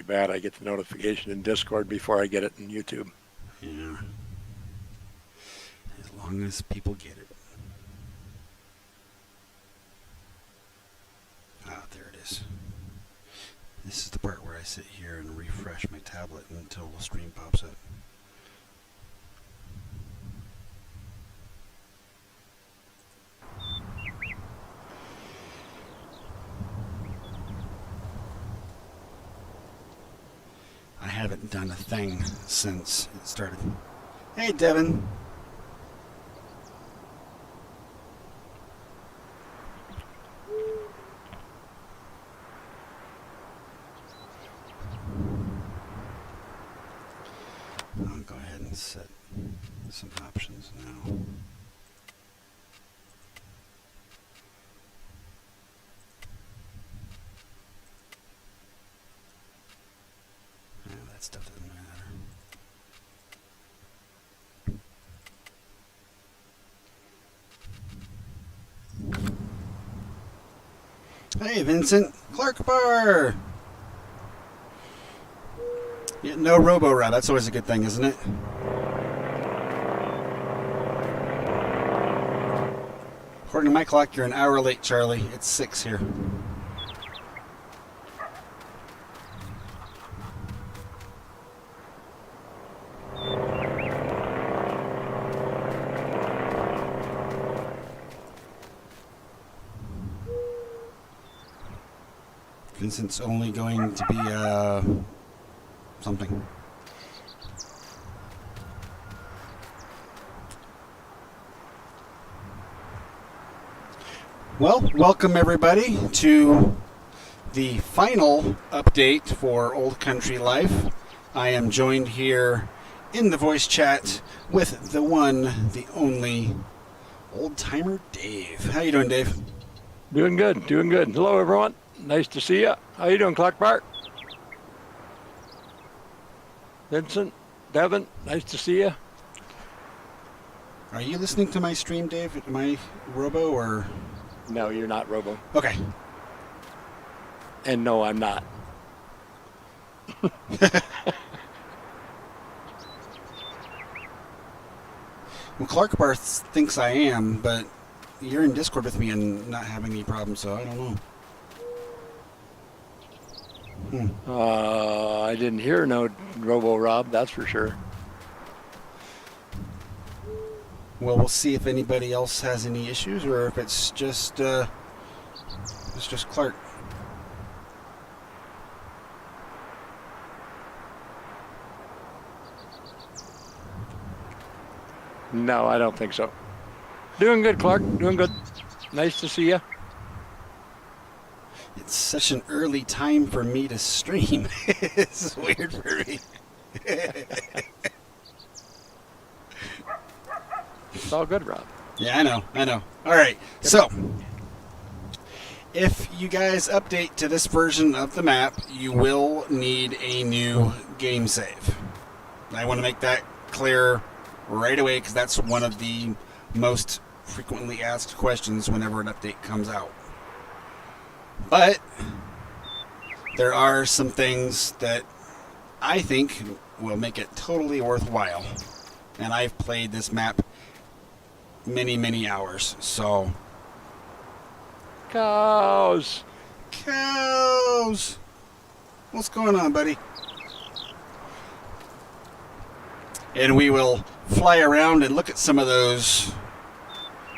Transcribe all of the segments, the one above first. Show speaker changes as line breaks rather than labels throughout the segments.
bad. I get the notification in Discord before I get it in YouTube.
Yeah. As long as people get it. Ah, there it is. This is the part where I sit here and refresh my tablet until the stream pops up. I haven't done a thing since it started. Hey, Devin. I'll go ahead and set some options now. That stuff doesn't matter. Hey, Vincent. Clark Bar. Yeah, no robo-rod. That's always a good thing, isn't it? According to my clock, you're an hour late, Charlie. It's 6 here. Vincent's only going to be, something. Well, welcome everybody to the final update for Old Country Life. I am joined here in the voice chat with the one, the only, Old Timer Dave. How you doing, Dave?
Doing good, doing good. Hello, everyone. Nice to see you. How you doing, Clark Bart? Vincent, Devin, nice to see you.
Are you listening to my stream, Dave? Am I robo or?
No, you're not robo.
Okay.
And no, I'm not.
Well, Clark Barth thinks I am, but you're in Discord with me and not having any problems, so I don't know.
I didn't hear no Robo Rob, that's for sure.
Well, we'll see if anybody else has any issues or if it's just Clark.
No, I don't think so. Doing good, Clark. Doing good. Nice to see you.
It's such an early time for me to stream. It's weird for me.
It's all good, Rob.
Yeah, I know. All right, so if you guys update to this version of the map, you will need a new game save. I want to make that clear right away because that's one of the most frequently asked questions whenever an update comes out. But there are some things that I think will make it totally worthwhile. And I've played this map many hours, so...
Cows!
Cows! What's going on, buddy? And we will fly around and look at some of those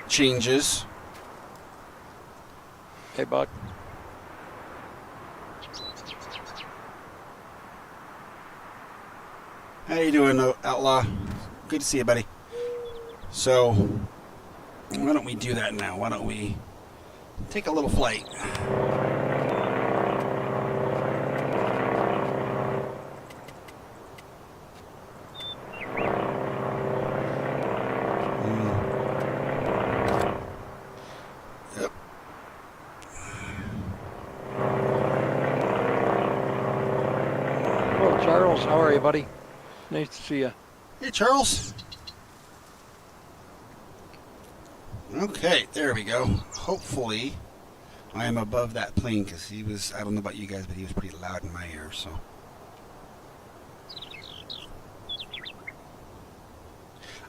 changes.
Hey, Buck.
How you doing, Outlaw? Good to see you, buddy. So, why don't we do that now? Why don't we take a little flight? Yep.
Oh, Charles, how are you, buddy? Nice to see you.
Hey, Charles. Okay, there we go. Hopefully, I am above that plane because he was, I don't know about you guys, but he was pretty loud in my ear, so.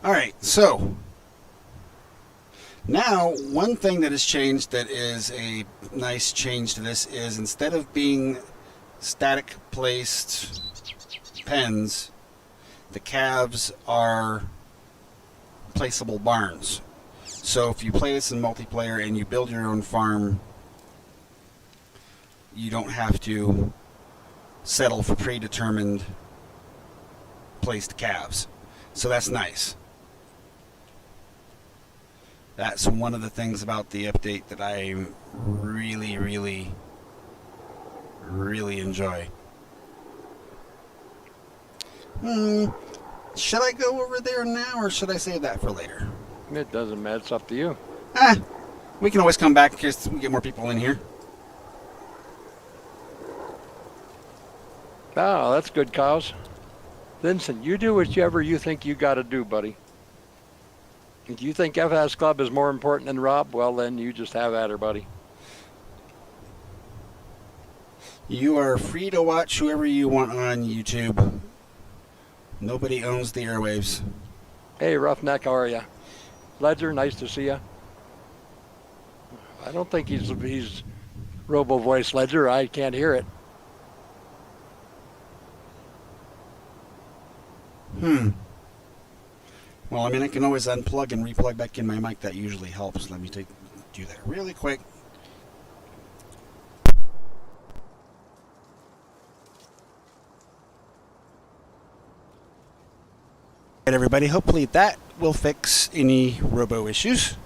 All right, so now one thing that has changed that is a nice change to this is instead of being static placed pens, the calves are placeable barns. So if you play this in multiplayer and you build your own farm, you don't have to settle for predetermined placed calves. So that's nice. That's one of the things about the update that I really, really, really enjoy. Should I go over there now, or should I save that for later?
It doesn't matter. It's up to you.
We can always come back in case we get more people in here.
Oh, that's good cause. Vincent, you do whichever you think you got to do, buddy. If you think FS Club is more important than Rob, well, then you just have at her, buddy.
You are free to watch whoever you want on YouTube. Nobody owns the airwaves.
Hey, Roughneck, how are you? Ledger, nice to see you. I don't think he's Robo Voice Ledger. I can't hear it.
Well, I mean, I can always unplug and replug back in my mic. That usually helps. Let me do that really quick. All right, everybody. Hopefully that will fix any robo issues.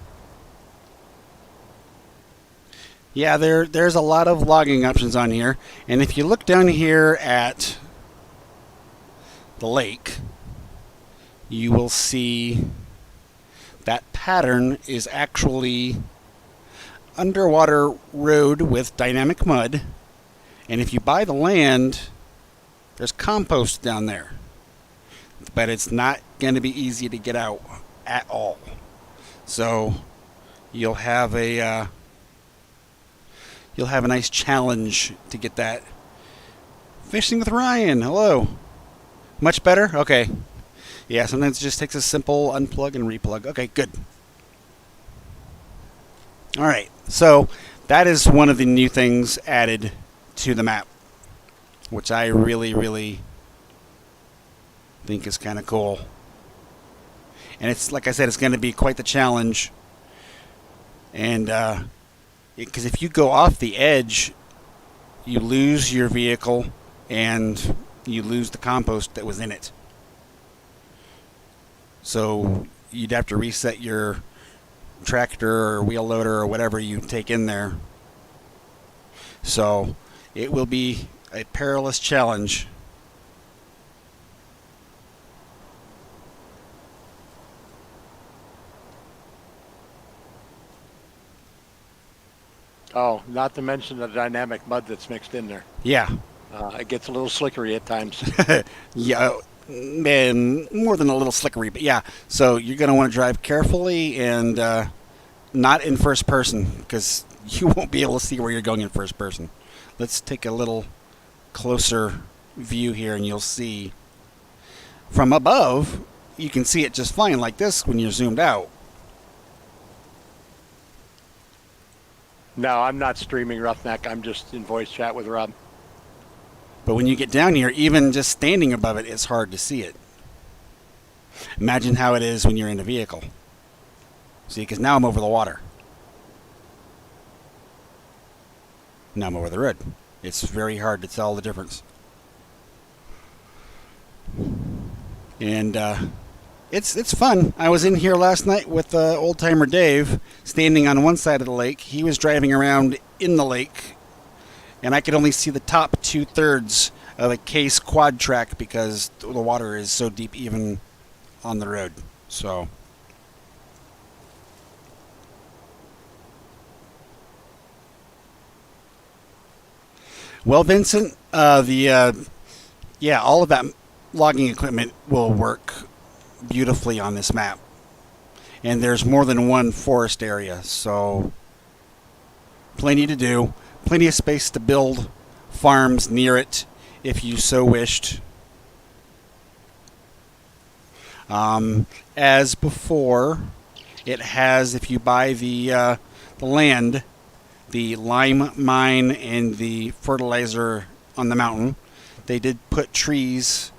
Yeah, there's a lot of logging options on here. And if you look down here at the lake, you will see that pattern is actually underwater road with dynamic mud. And if you buy the land, there's compost down there. But it's not going to be easy to get out at all. So you'll have a nice challenge to get that. Fishing with Ryan, hello. Much better? Okay. Yeah, sometimes it just takes a simple unplug and replug. Okay, good. All right, so that is one of the new things added to the map, which I really, really think is kind of cool. And it's, like I said, it's going to be quite the challenge. And because if you go off the edge, you lose your vehicle and you lose the compost that was in it. So you'd have to reset your tractor or wheel loader or whatever you take in there. So it will be a perilous challenge.
Oh, not to mention the dynamic mud that's mixed in there.
Yeah.
It gets a little slickery at times.
Yeah, man, more than a little slickery, but yeah. So you're going to want to drive carefully and not in first person, because you won't be able to see where you're going in first person. Let's take a little closer view here, and you'll see from above, you can see it just fine like this when you're zoomed out.
No, I'm not streaming Roughneck. I'm just in voice chat with Rob.
But when you get down here, even just standing above it, it's hard to see it. Imagine how it is when you're in a vehicle. See, because now I'm over the water. Now I'm over the road. It's very hard to tell the difference. And it's fun. I was in here last night with old timer Dave, standing on one side of the lake. He was driving around in the lake, and I could only see the top 2/3 of a case quad track because the water is so deep even on the road. So well, Vincent, yeah, all of that logging equipment will work beautifully on this map. And there's more than one forest area, so plenty to do. Plenty of space to build farms near it if you so wished. As before, it has, if you buy the land, the lime mine and the fertilizer on the mountain, they did put trees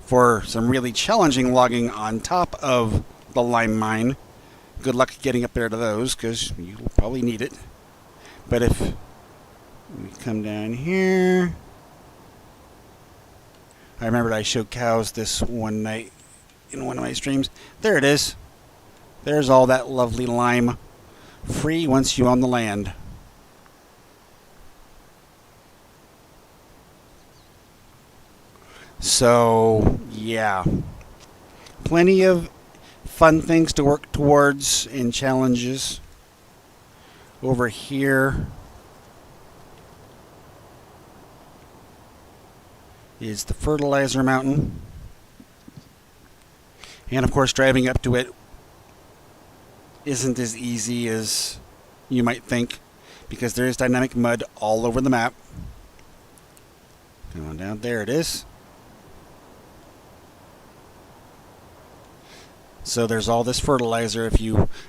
for some really challenging logging on top of the lime mine. Good luck getting up there to those, because you will probably need it. But if we come down here, I remembered I showed cows this one night in one of my streams. There it is. There's all that lovely lime, free once you own the land. So, yeah, plenty of fun things to work towards and challenges. Over here is the fertilizer mountain. And of course, driving up to it isn't as easy as you might think, because there is dynamic mud all over the map. Come on down, there it is. So there's all this fertilizer.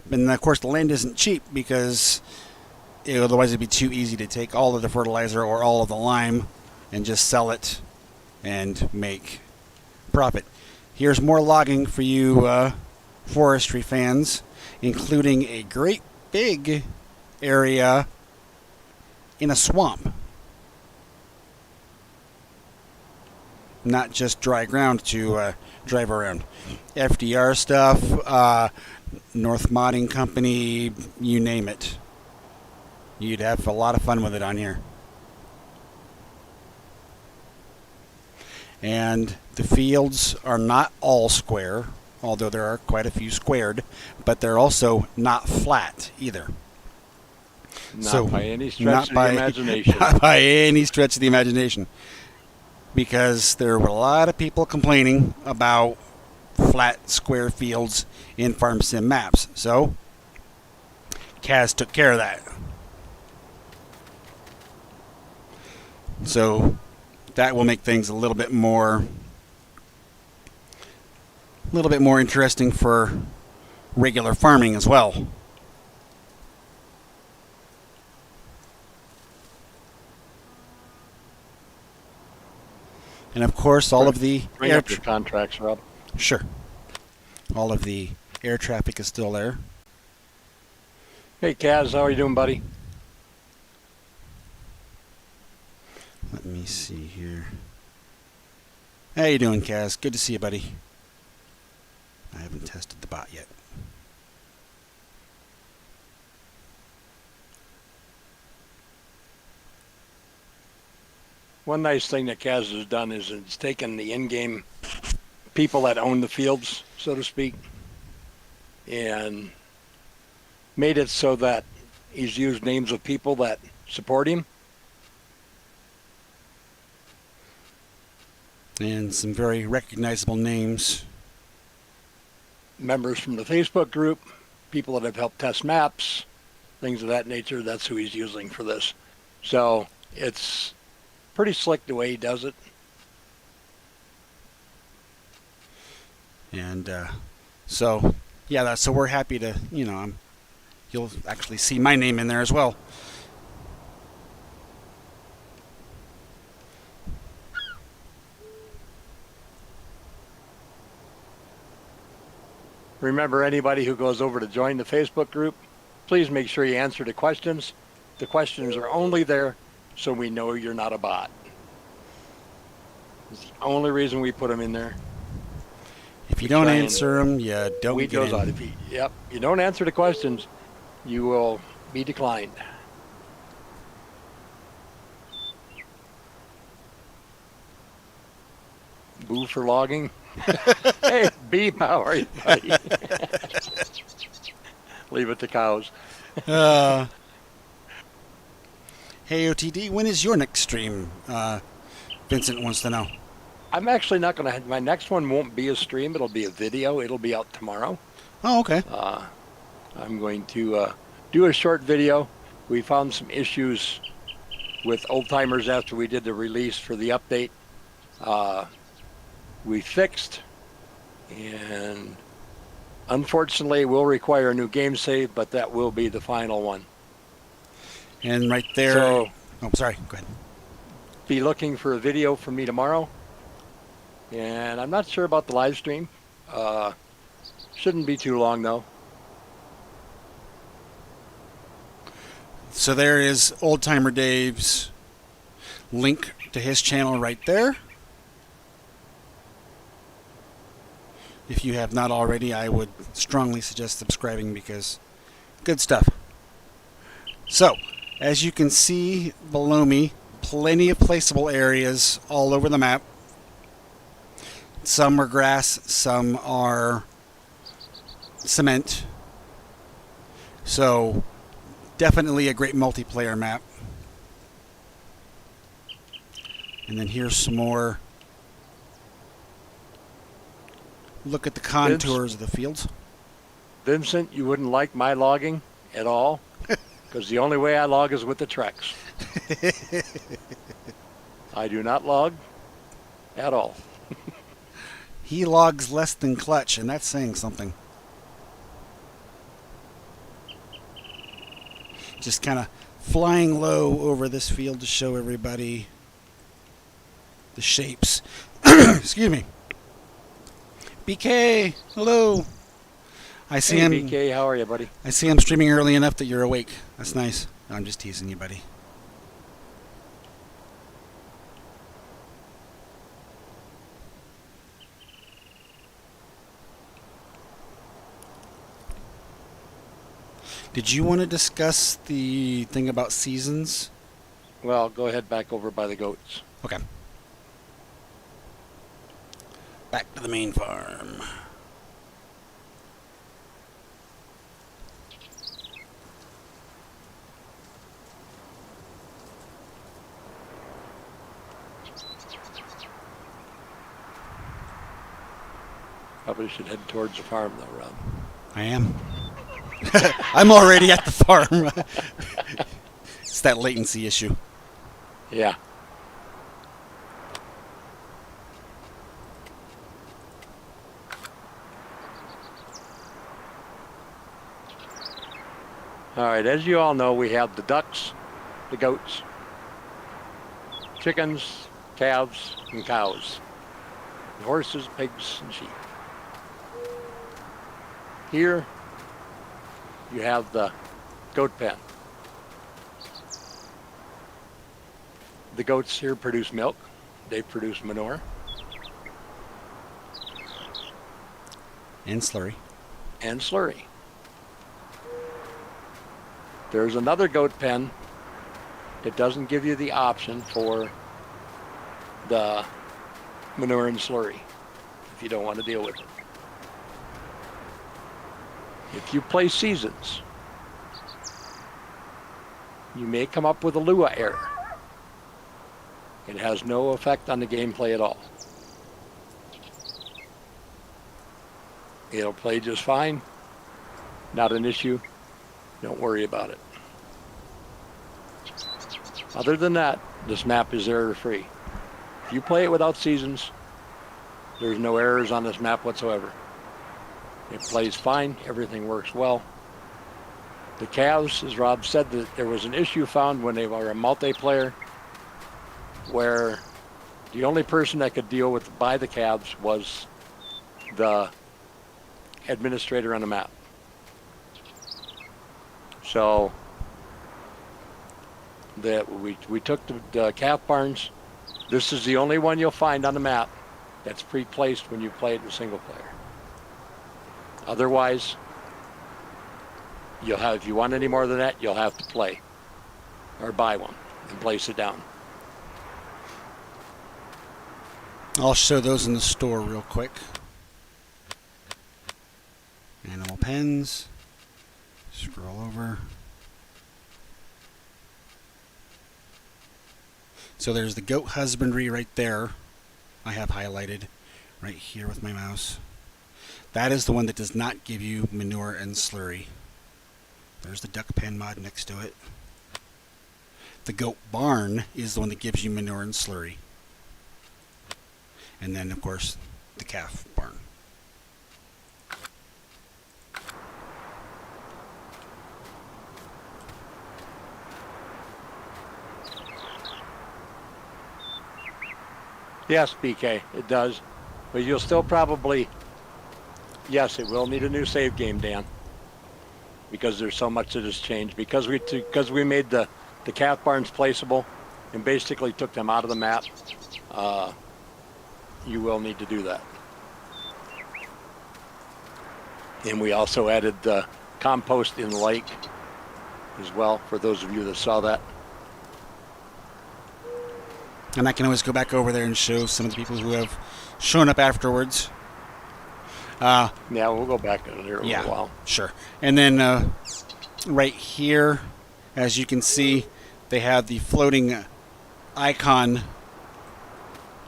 And of course the land isn't cheap, because otherwise it'd be too easy to take all of the fertilizer or all of the lime and just sell it and make profit. Here's more logging for you forestry fans, including a great big area in a swamp. Not just dry ground to drive around. FDR stuff, North Modding Company, you name it. You'd have a lot of fun with it on here. And the fields are not all square, although there are quite a few squared, but they're also not flat either.
Not by any stretch of the imagination.
Not by any stretch of the imagination. Because there were a lot of people complaining about flat, square fields in Farm Sim maps. So, Kaz took care of that. So, that will make things a little bit more interesting for regular farming as well. And of course, all of the
bring up your contracts, Rob.
Sure. All of the air traffic is still there.
Hey, Kaz, how are you doing, buddy?
Let me see here. How you doing, Kaz? Good to see you, buddy. I haven't tested the bot yet.
One nice thing that Kaz has done is it's taken the in-game people that own the fields, so to speak, and made it so that he's used names of people that support him.
And some very recognizable names.
Members from the Facebook group, people that have helped test maps, things of that nature. That's who he's using for this. So it's pretty slick the way he does it.
And so, yeah, so we're happy to, you'll actually see my name in there as well.
Remember, anybody who goes over to join the Facebook group, please make sure you answer the questions. The questions are only there so we know you're not a bot. It's the only reason we put them in there.
If you don't answer them, you don't
weed
get
goes
in.
out. If you don't answer the questions, you will be declined. Boo for logging. Hey, Beep, how are you, buddy? Leave it to cows.
Hey, OTD, when is your next stream? Vincent wants to know.
I'm actually not going to. My next one won't be a stream. It'll be a video. It'll be out tomorrow.
Oh, okay.
I'm going to do a short video. We found some issues with old timers after we did the release for the update. We fixed And unfortunately, it will require a new game save, but that will be the final one.
And right there.
So,
oh, sorry. Go ahead.
be looking for a video from me tomorrow. And I'm not sure about the live stream. Shouldn't be too long, though.
So there is Old Timer Dave's link to his channel right there. If you have not already, I would strongly suggest subscribing because good stuff. So, as you can see below me, plenty of placeable areas all over the map. Some are grass, some are cement. So, definitely a great multiplayer map. And then here's some more. Look at the contours of the fields.
Vincent, you wouldn't like my logging at all, because the only way I log is with the Trex. I do not log at all.
He logs less than clutch, and that's saying something. Just kind of flying low over this field to show everybody the shapes. Excuse me. BK, hello. I see
Hey,
him.
BK, how are you, buddy?
I see him streaming early enough that you're awake. That's nice. I'm just teasing you, buddy. Did you want to discuss the thing about seasons?
Well, go ahead back over by the goats.
Okay. Back to the main farm.
Probably should head towards the farm, though, Rob.
I am. I'm already at the farm. It's that latency issue.
Yeah. All right, as you all know, we have the ducks, the goats, chickens, calves, and cows, and horses, pigs, and sheep. Here, you have the goat pen. The goats here produce milk. They produce manure.
And slurry.
And slurry. There's another goat pen that doesn't give you the option for the manure and slurry if you don't want to deal with it. If you play seasons, you may come up with a Lua error. It has no effect on the gameplay at all. It'll play just fine. Not an issue. Don't worry about it. Other than that, this map is error-free. If you play it without seasons, there's no errors on this map whatsoever. It plays fine. Everything works well. The calves, as Rob said, that there was an issue found when they were a multiplayer where the only person that could deal with buy the calves was the administrator on the map. So that we took the calf barns. This is the only one you'll find on the map that's pre-placed when you play it in single player. Otherwise, you'll have, if you want any more than that, you'll have to play or buy one and place it down.
I'll show those in the store real quick. Animal pens. Scroll over. So there's the goat husbandry right there. I have highlighted right here with my mouse. That is the one that does not give you manure and slurry. There's the duck pen mod next to it. The goat barn is the one that gives you manure and slurry. And then, of course, the calf barn.
Yes, BK, it does. But you'll still probably, yes, it will need a new save game, Dan, because there's so much that has changed. Because we made the calf barns placeable and basically took them out of the map, you will need to do that. And we also added the compost in the lake as well, for those of you that saw that.
And I can always go back over there and show some of the people who have shown up afterwards.
Yeah, we'll go back in here a
Yeah,
little while.
sure. And then right here, as you can see, they have the floating icon.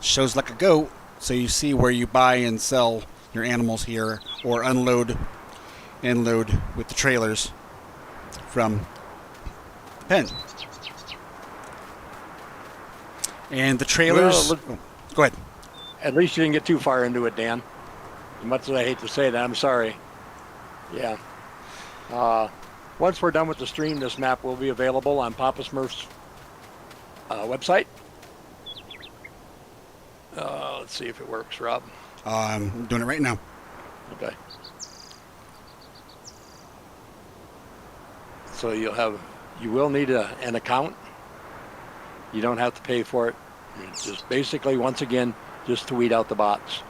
Shows like a goat, so you see where you buy and sell your animals here, or unload and load with the trailers from the pen. And the trailers...
Well,
go ahead.
at least you didn't get too far into it, Dan. As much as I hate to say that, I'm sorry. Yeah. Once we're done with the stream, this map will be available on Papa Smurf's website. Let's see if it works, Rob.
I'm doing it right now.
Okay. So you will need an account. You don't have to pay for it. It's just basically, once again, just to weed out the bots.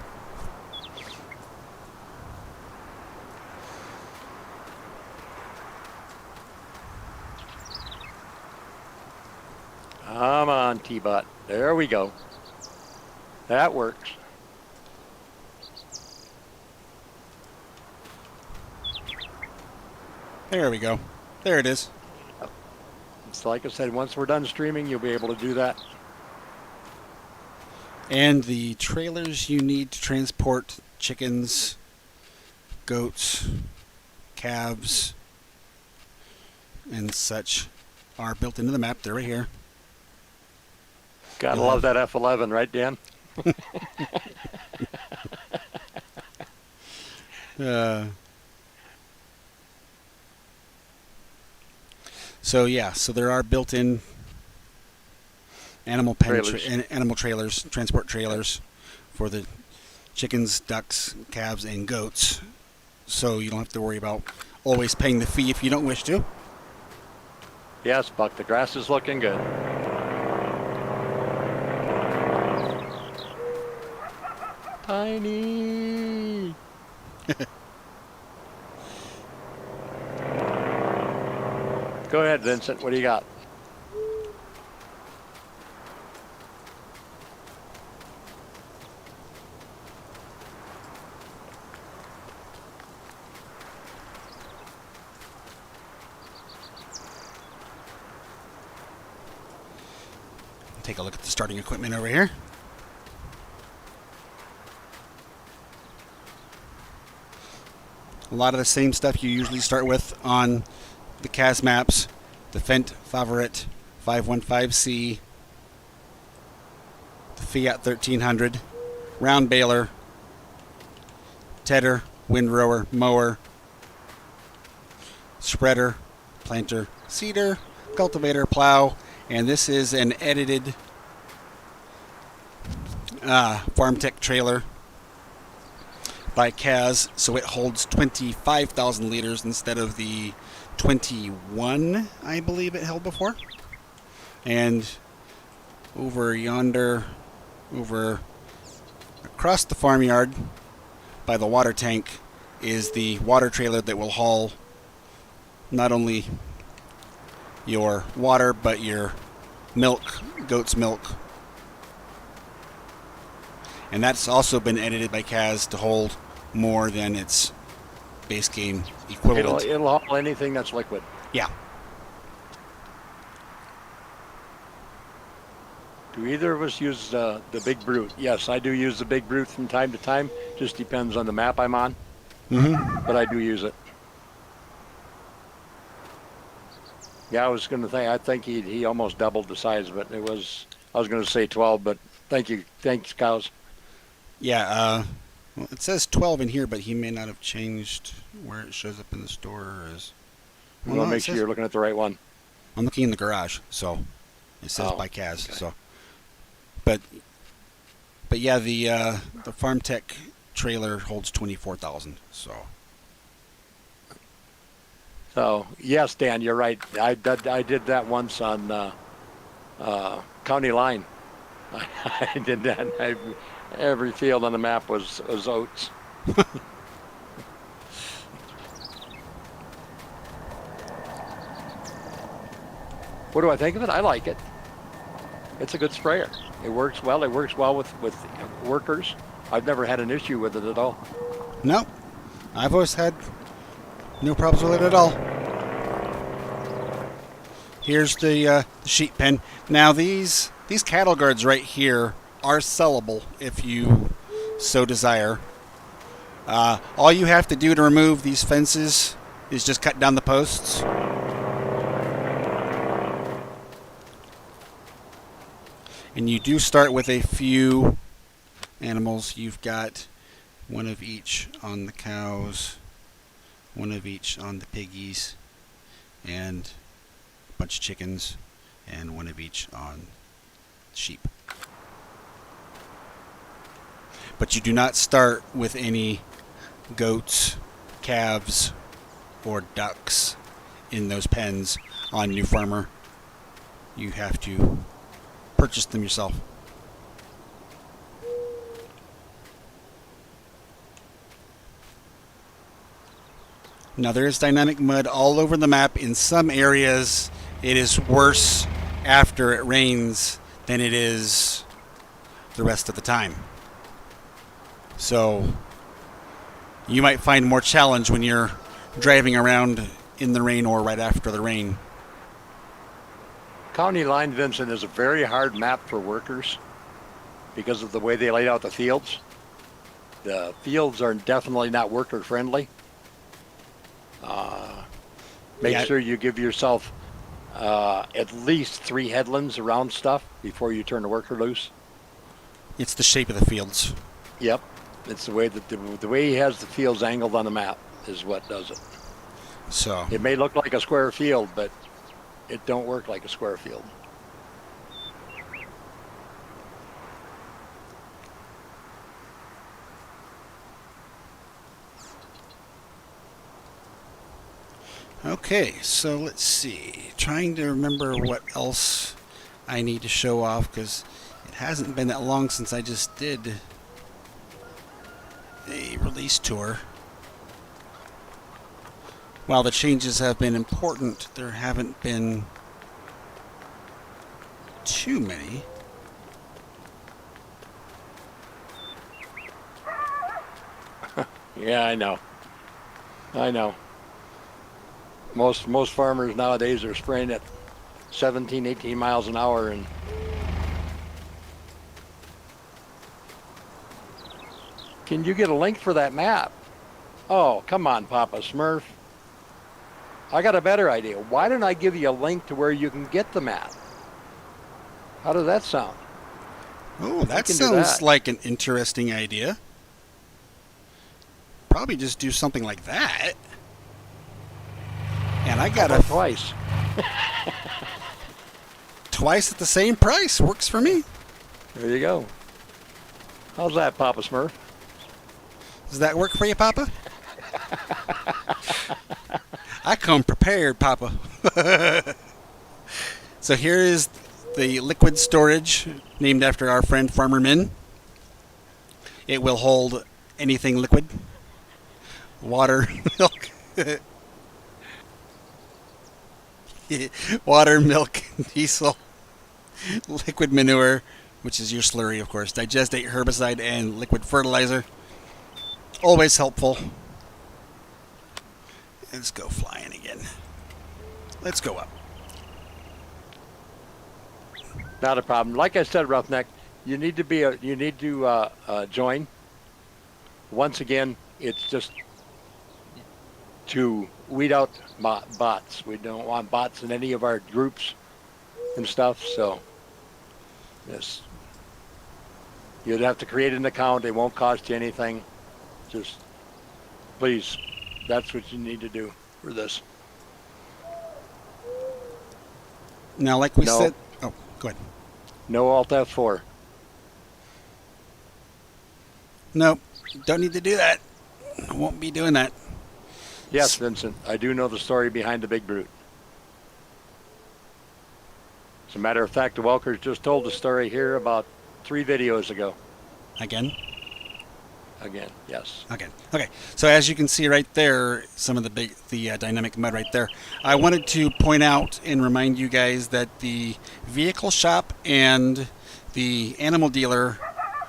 Come on, T-Bot. There we go. That works.
There we go. There it is.
It's like I said, once we're done streaming, you'll be able to do that.
And the trailers you need to transport chickens, goats, calves, and such are built into the map. They're right here.
Gotta love that F11, right, Dan?
So there are built-in animal
Trailers.
animal trailers, transport trailers for the chickens, ducks, calves, and goats. So you don't have to worry about always paying the fee if you don't wish to.
Yes, Buck, the grass is looking good. Tiny. Go ahead, Vincent. What do you got?
Take a look at the starting equipment over here. A lot of the same stuff you usually start with on the CAS maps. The Fendt Favorite 515C, the Fiat 1300, round baler, tedder, windrower, mower, spreader, planter, seeder, cultivator, plow, and this is an edited Farm Tech trailer by CAS, so it holds 25,000 liters instead of the 21, I believe it held before. And over yonder, over across the farmyard by the water tank, is the water trailer that will haul not only your water but your milk, goat's milk. And that's also been edited by CAS to hold more than its base game equivalent.
It'll haul anything that's liquid.
Yeah.
Do either of us use the Big Brute? Yes, I do use the Big Brute from time to time. Just depends on the map I'm on.
Mm-hmm.
But I do use it. Yeah, I was going to say, I think he almost doubled the size of it. I was going to say 12, but thank you. Thanks, cows.
Yeah, well, it says 12 in here, but he may not have changed where it shows up in the store.
Well, no, make sure you're looking at the right one.
I'm looking in the garage, so it says by CAS.
Okay.
So, but But yeah, the Farm Tech trailer holds 24,000.
So yes, Dan, you're right. I did that once on County Line. I did that. Every field on the map was oats. What do I think of it? I like it. It's a good sprayer. It works well. It works well with workers. I've never had an issue with it at all.
No, I've always had no problems with it at all. Here's the sheep pen. Now these cattle guards right here are sellable if you so desire. All you have to do to remove these fences is just cut down the posts. And you do start with a few animals. You've got one of each on the cows, one of each on the piggies, and a bunch of chickens, and one of each on sheep. But you do not start with any goats, calves, or ducks in those pens on New Farmer. You have to purchase them yourself. Now there is dynamic mud all over the map. In some areas it is worse after it rains than it is the rest of the time. So you might find more challenge when you're driving around in the rain or right after the rain.
County Line, Vincent, is a very hard map for workers because of the way they laid out the fields. The fields are definitely not worker friendly. Make sure you give yourself at least 3 headlands around stuff before you turn the worker loose.
It's the shape of the fields.
Yep, it's the way that the way he has the fields angled on the map is what does it.
So
It may look like a square field, but it don't work like a square field.
okay, so let's see. Trying to remember what else I need to show off because it hasn't been that long since I just did a release tour. While the changes have been important, there haven't been too many.
Yeah, I know. Most farmers nowadays are spraying at 17, 18 miles an hour, and can you get a link for that map? Oh, come on, Papa Smurf. I got a better idea. Why don't I give you a link to where you can get the map? How does that sound?
Oh, that
can do
sounds
that.
like an interesting idea. Probably just do something like that. And I got a
Twice.
twice at the same price. Works for me.
There you go. How's that, Papa Smurf?
Does that work for you, Papa? I come prepared, Papa. So here is the liquid storage named after our friend Farmer Min. It will hold anything liquid. Water, milk. Water, milk, diesel, liquid manure, which is your slurry, of course, digestate, herbicide, and liquid fertilizer. Always helpful. Let's go flying again. Let's go up.
Not a problem. Like I said, Roughneck, you need to join. Once again, it's just to weed out bots. We don't want bots in any of our groups and stuff. So, yes, you'd have to create an account. It won't cost you anything. Just please, that's what you need to do for this.
Now, like we
No.
said... Oh, go ahead.
No Alt F4.
Nope. Don't need to do that. I won't be doing that.
Yes, Vincent, I do know the story behind the big brute. As a matter of fact, the Welkers just told the story here about 3 videos ago.
Again?
Again, yes.
Okay. So as you can see right there, some of the dynamic mud right there. I wanted to point out and remind you guys that the vehicle shop and the animal dealer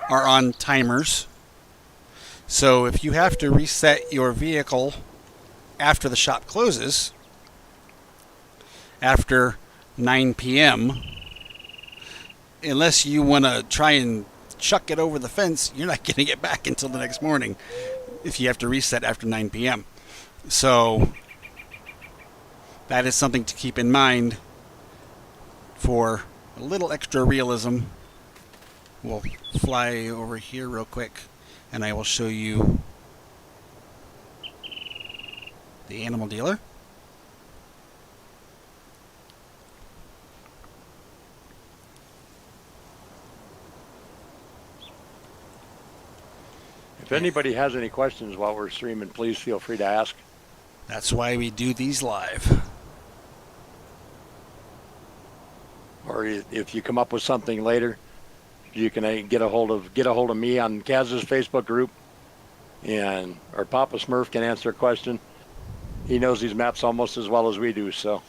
are on timers. So if you have to reset your vehicle after the shop closes, after 9 p.m., unless you want to try and chuck it over the fence, you're not getting it back until the next morning if you have to reset after 9 p.m. So that is something to keep in mind for a little extra realism. We'll fly over here real quick and I will show you the animal dealer.
If anybody has any questions while we're streaming, please feel free to ask.
That's why we do these live.
Or if you come up with something later, you can get a hold of me on Kaz's Facebook group, and or Papa Smurf can answer a question. He knows these maps almost as well as we do, so.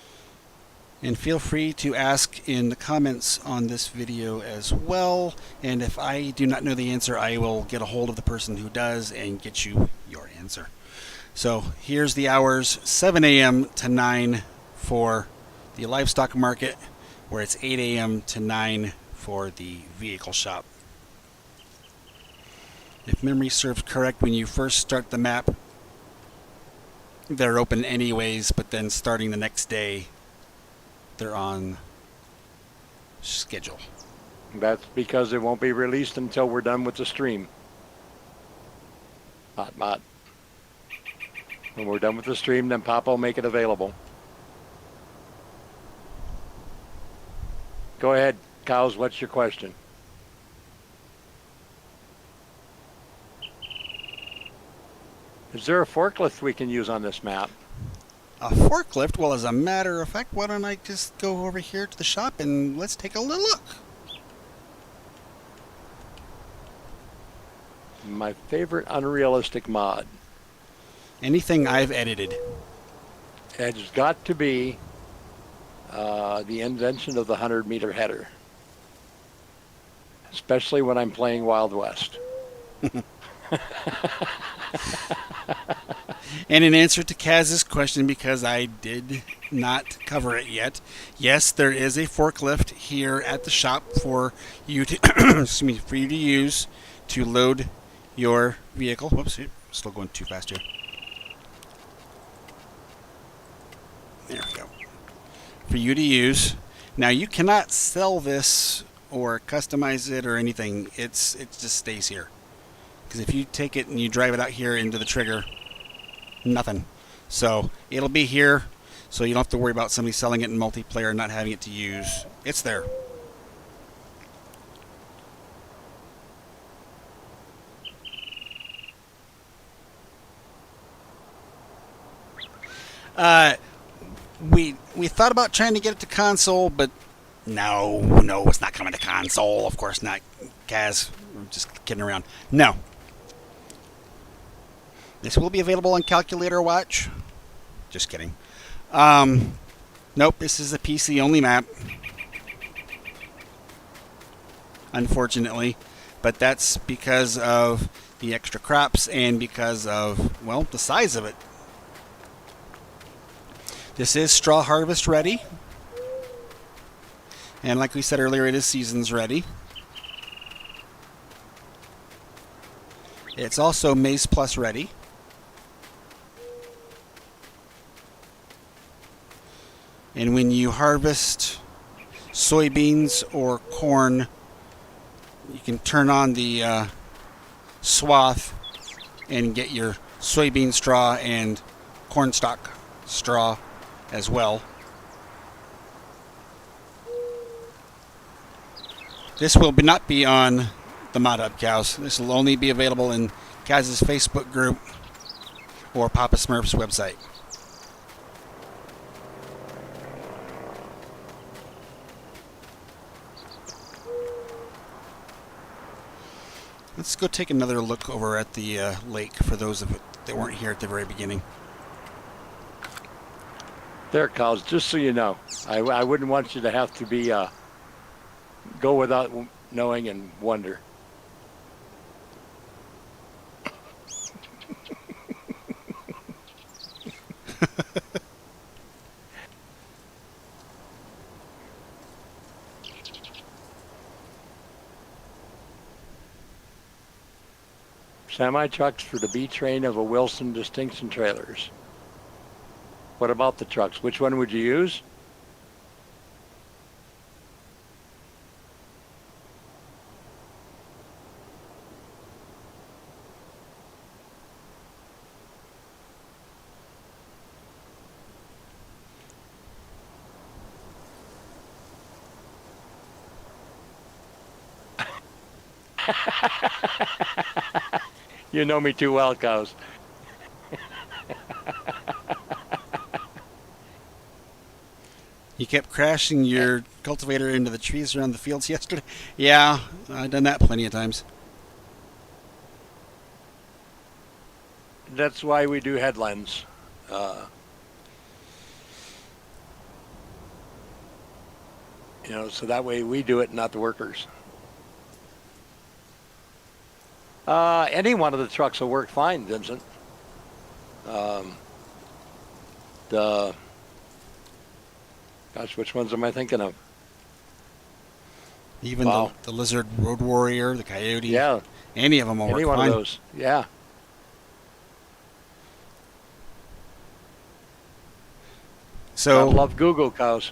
And feel free to ask in the comments on this video as well. And if I do not know the answer, I will get a hold of the person who does and get you your answer. So here's the hours, 7 a.m. to 9 for the livestock market, where it's 8 a.m. to 9 for the vehicle shop. If memory serves correct, when you first start the map, they're open anyways, but then starting the next day, they're on schedule.
That's because it won't be released until we're done with the stream. Mott. When we're done with the stream, then Papa will make it available. Go ahead, Cows, what's your question? Is there a forklift we can use on this map?
A forklift? Well, as a matter of fact, why don't I just go over here to the shop and let's take a little look.
My favorite unrealistic mod.
Anything I've edited.
It's got to be the invention of the 100-meter header. Especially when I'm playing Wild West.
And in answer to Kaz's question, because I did not cover it yet, yes, there is a forklift here at the shop for you to excuse me, for you to use to load your vehicle. Whoops, still going too fast here. There we go. For you to use. Now you cannot sell this or customize it or anything. It just stays here. Because if you take it and you drive it out here into the trigger, nothing. So it'll be here, so you don't have to worry about somebody selling it in multiplayer and not having it to use. It's there. We thought about trying to get it to console, but no, it's not coming to console. Of course not, Kaz. I'm just kidding around. No. This will be available on Calculator Watch. Just kidding. Nope, this is a PC-only map. Unfortunately. But that's because of the extra crops and because of, well, the size of it. This is straw harvest ready. And like we said earlier, it is seasons ready. It's also Maize Plus ready. And when you harvest soybeans or corn, you can turn on the swath and get your soybean straw and corn stalk straw as well. This will not be on the Mod Hub cows. This will only be available in Kaz's Facebook group or Papa Smurf's website. Let's go take another look over at the lake for those of it that weren't here at the very beginning.
There, cows, just so you know, I wouldn't want you to have to be go without knowing and wonder. Semi trucks for the B train of a Wilson Distinction trailers. What about the trucks? Which one would you use? You know me too well, cows.
You kept crashing your cultivator into the trees around the fields yesterday? Yeah, I've done that plenty of times.
That's why we do headlands. So that way we do it, not the workers. Any one of the trucks will work fine, Vincent. Gosh, which ones am I thinking of?
Even the Lizard Road Warrior, the Coyote.
Yeah.
Any of them will work fine.
Any one of those, yeah.
So
I love Google, cows.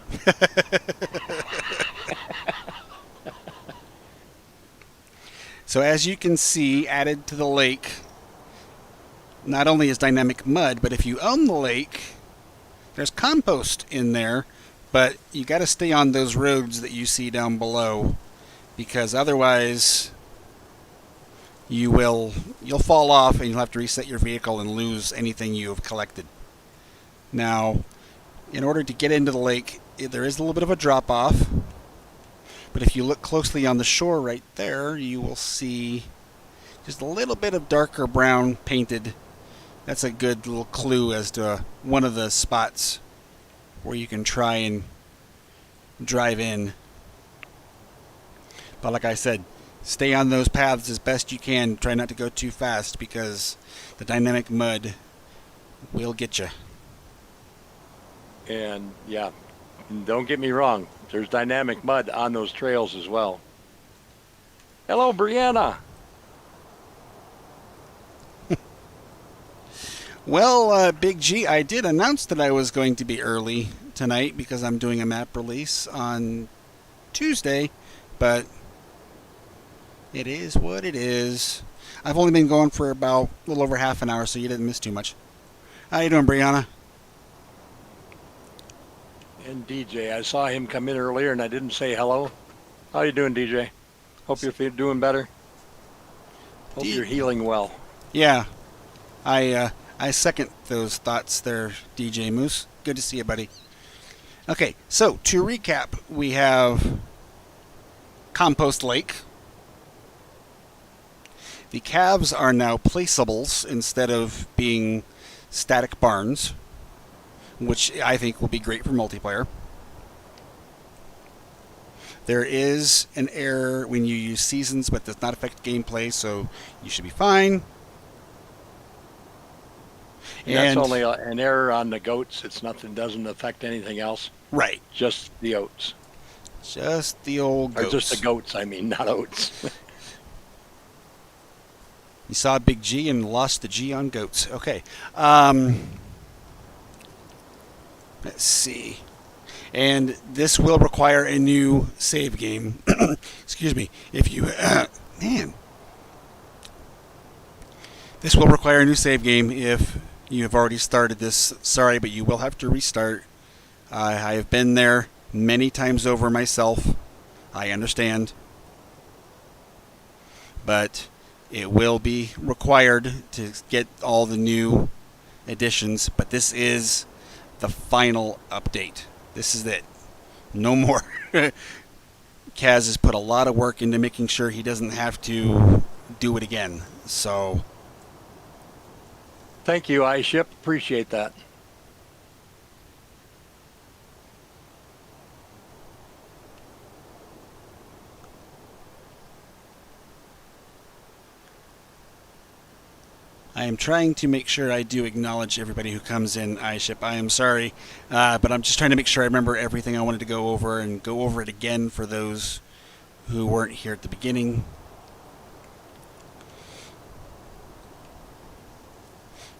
So as you can see, added to the lake, not only is dynamic mud, but if you own the lake, there's compost in there, but you got to stay on those roads that you see down below, because otherwise you'll fall off and you'll have to reset your vehicle and lose anything you have collected. Now, in order to get into the lake, there is a little bit of a drop off. But if you look closely on the shore right there, you will see just a little bit of darker brown painted. That's a good little clue as to one of the spots where you can try and drive in. But like I said, stay on those paths as best you can. Try not to go too fast because the dynamic mud will get you.
And yeah, don't get me wrong. There's dynamic mud on those trails as well. Hello, Brianna.
Well, Big G, I did announce that I was going to be early tonight because I'm doing a map release on Tuesday, but it is what it is. I've only been going for about a little over half an hour, so you didn't miss too much. How you doing, Brianna?
And DJ, I saw him come in earlier and I didn't say hello. How you doing, DJ? Hope you're doing better. Hope you're healing well.
Yeah, I second those thoughts there, DJ Moose. Good to see you, buddy. Okay, so to recap, we have Compost Lake. The calves are now placeables instead of being static barns, which I think will be great for multiplayer. There is an error when you use seasons, but does not affect gameplay, so you should be fine.
And that's only an error on the goats. It's nothing, doesn't affect anything else.
Right.
Just the oats.
Just the old goats.
Or just the goats, I mean, not oats.
You saw Big G and lost the G on goats. Okay. Let's see. And this will require a new save game. Excuse me. If you... man. This will require a new save game if you have already started this. Sorry, but you will have to restart. I have been there many times over myself. I understand. but it will be required to get all the new additions. But this is the final update. This is it. No more. Kaz has put a lot of work into making sure he doesn't have to do it again. So
Thank you, iShip. Appreciate that.
I am trying to make sure I do acknowledge everybody who comes in iShip. I am sorry, but I'm just trying to make sure I remember everything I wanted to go over and go over it again for those who weren't here at the beginning.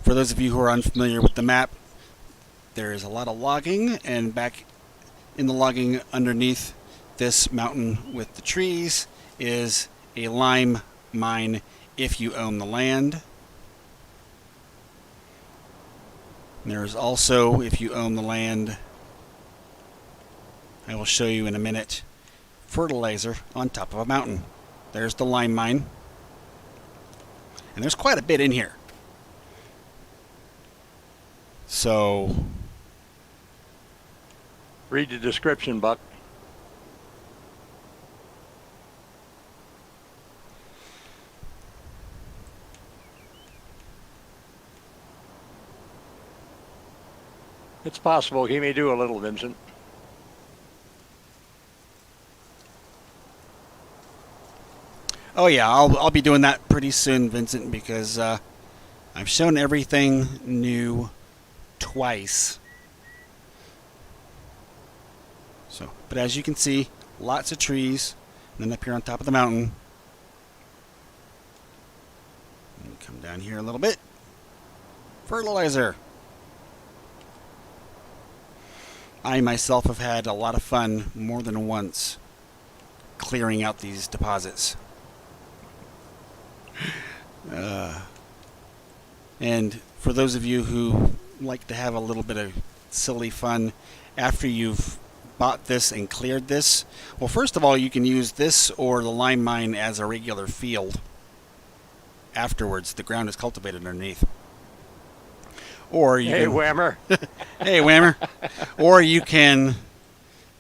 For those of you who are unfamiliar with the map, there is a lot of logging, and back in the logging underneath this mountain with the trees is a lime mine if you own the land. There's also, if you own the land, I will show you in a minute, fertilizer on top of a mountain. There's the lime mine. And there's quite a bit in here. So,
Read the description, Buck. It's possible he may do a little, Vincent.
oh yeah, I'll be doing that pretty soon, Vincent, because I've shown everything new twice. So, but as you can see, lots of trees, and then up here on top of the mountain. And come down here a little bit. Fertilizer. I myself have had a lot of fun more than once clearing out these deposits. And for those of you who like to have a little bit of silly fun after you've bought this and cleared this, well, first of all, you can use this or the lime mine as a regular field afterwards. The ground is cultivated underneath. Or you
Hey,
can,
Whammer.
hey, Whammer. Or you can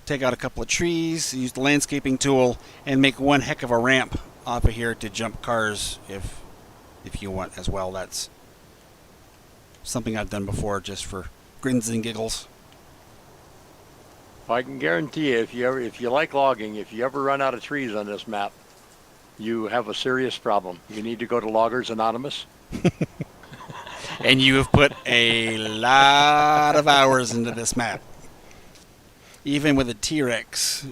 take out a couple of trees, use the landscaping tool, and make one heck of a ramp off of here to jump cars if you want as well. That's something I've done before just for grins and giggles.
I can guarantee you, if you like logging, if you ever run out of trees on this map, you have a serious problem. You need to go to Loggers Anonymous.
And you have put a lot of hours into this map. Even with a T-Rex,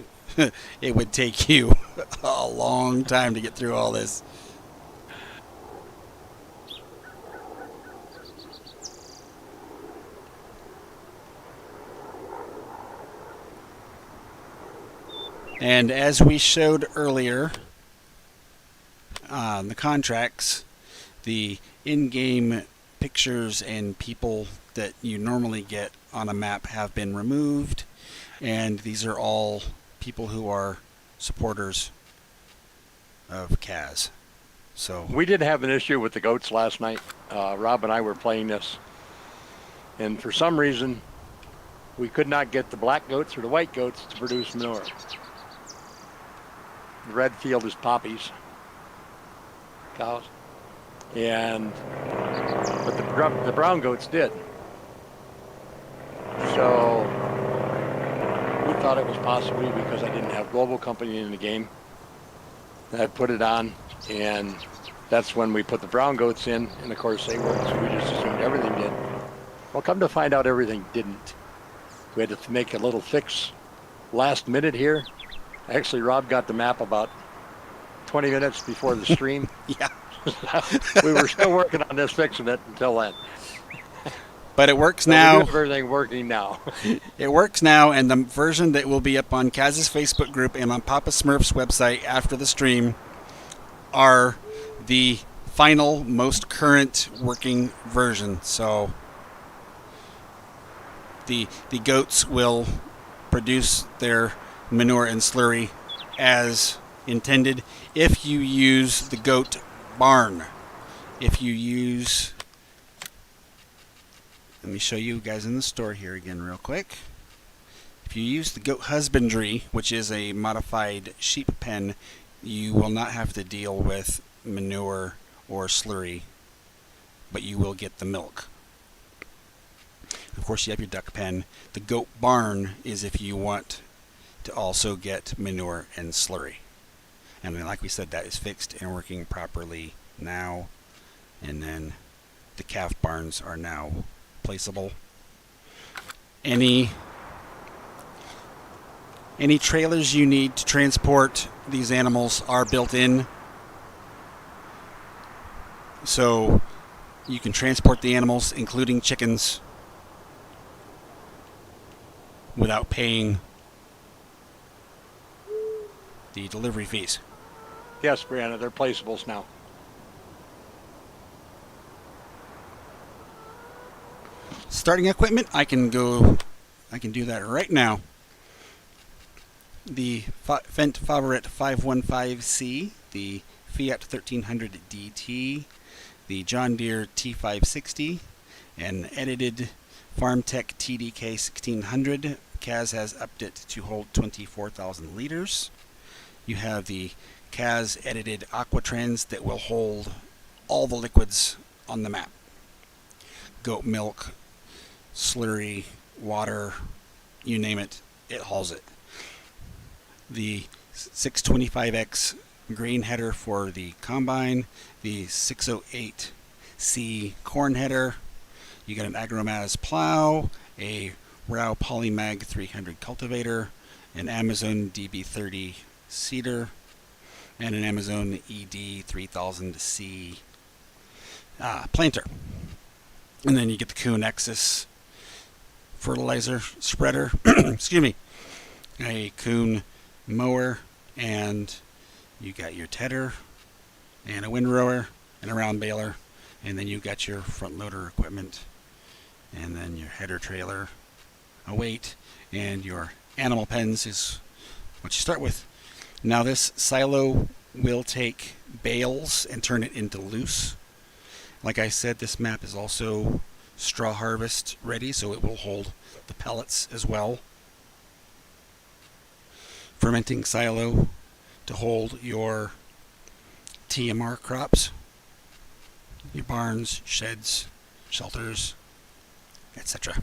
it would take you a long time to get through all this. And as we showed earlier on the contracts, the in-game pictures and people that you normally get on a map have been removed, and these are all people who are supporters of Kaz. So
We did have an issue with the goats last night. Rob and I were playing this, and for some reason, we could not get the black goats or the white goats to produce manure. The red field is poppies, cows, but the brown goats did. So we thought it was possibly because I didn't have Global Company in the game. I put it on, and that's when we put the brown goats in, and of course they worked, so we just assumed everything did. Well, come to find out, everything didn't. We had to make a little fix last minute here. Actually, Rob got the map about 20 minutes before the stream.
yeah,
We were still working on this, fixing it until then.
but it works
So we
now.
do have everything working now.
It works now, and the version that will be up on Kaz's Facebook group and on Papa Smurf's website after the stream are the final, most current working version. So the goats will produce their manure and slurry as intended if you use the goat barn. If you use, let me show you guys in the store here again real quick. If you use the goat husbandry, which is a modified sheep pen, you will not have to deal with manure or slurry, but you will get the milk. Of course, you have your duck pen. The goat barn is if you want to also get manure and slurry. And then, like we said, that is fixed and working properly now. And then the calf barns are now placeable. Any trailers you need to transport these animals are built in. So you can transport the animals, including chickens, without paying the delivery fees.
Yes, Brianna, they're placeables now.
Starting equipment, I can do that right now. The Fendt Favorite 515C, the Fiat 1300 DT, the John Deere T560, an edited FarmTech TDK 1600. Kaz has upped it to hold 24,000 liters. You have the Kaz edited Aquatrans that will hold all the liquids on the map. Goat milk, slurry, water, you name it, it hauls it. The 625X grain header for the combine, the 608C corn header. You got an Agromaz plow, a Rao Polymag 300 cultivator, an Amazon DB30 seeder, and an Amazon ED 3000C planter. And then you get the Kuhn Nexus fertilizer spreader, excuse me, a Kuhn mower, and you got your tedder and a windrower and a round baler, and then you got your front loader equipment, and then your header trailer, a weight, and your animal pens is what you start with. Now this silo will take bales and turn it into loose. Like I said, this map is also straw harvest ready, so it will hold the pellets as well. Fermenting silo to hold your TMR crops, your barns, sheds, shelters, etc.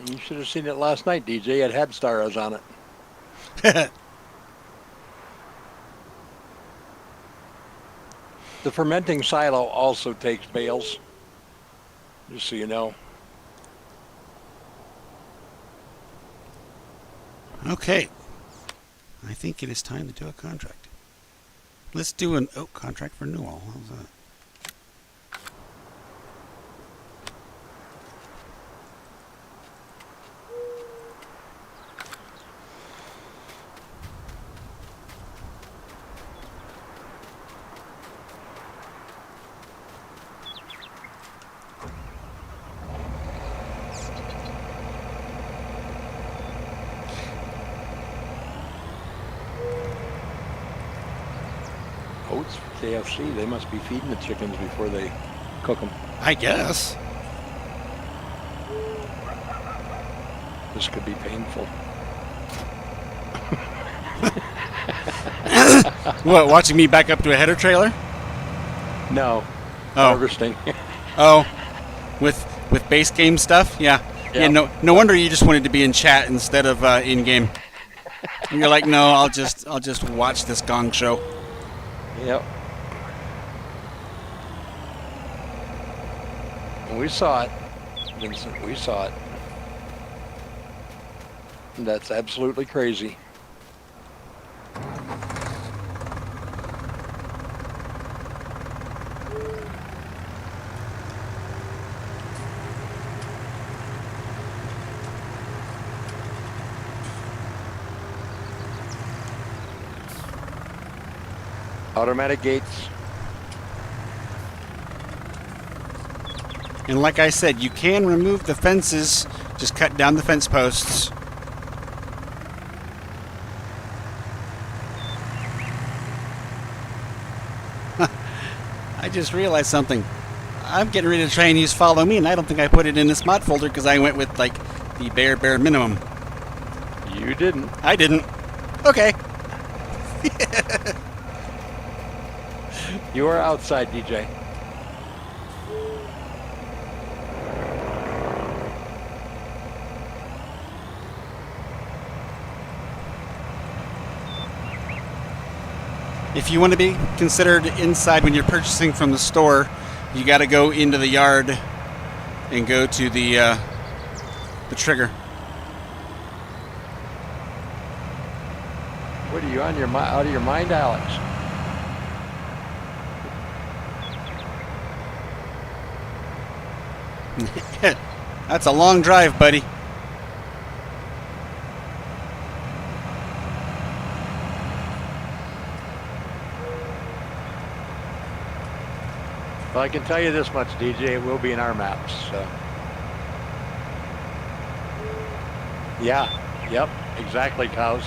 You should have seen it last night, DJ. It had stars on it. The fermenting silo also takes bales, just so you know.
Okay, I think it is time to do a contract. Let's do an oak contract for Newell. How's that?
Oats for KFC, they must be feeding the chickens before they cook them.
I guess.
This could be painful.
What, watching me back up to a header trailer?
No,
Oh,
harvesting.
oh, with base game stuff? Yeah. Yeah. No wonder you just wanted to be in chat instead of in game. You're like, no, I'll just watch this gong show.
Yep. We saw it, Vincent. We saw it. That's absolutely crazy. Automatic gates.
And like I said, you can remove the fences, just cut down the fence posts. I just realized something. I'm getting ready to try and use Follow Me, and I don't think I put it in this mod folder because I went with, like, the bare minimum.
You didn't.
I didn't. Okay.
You are outside, DJ.
If you want to be considered inside when you're purchasing from the store, you got to go into the yard and go to the trigger.
What are you on your out of your mind, Alex?
That's a long drive, buddy.
Well, I can tell you this much, DJ. It will be in our maps. So. Yeah. Yep. Exactly, cows.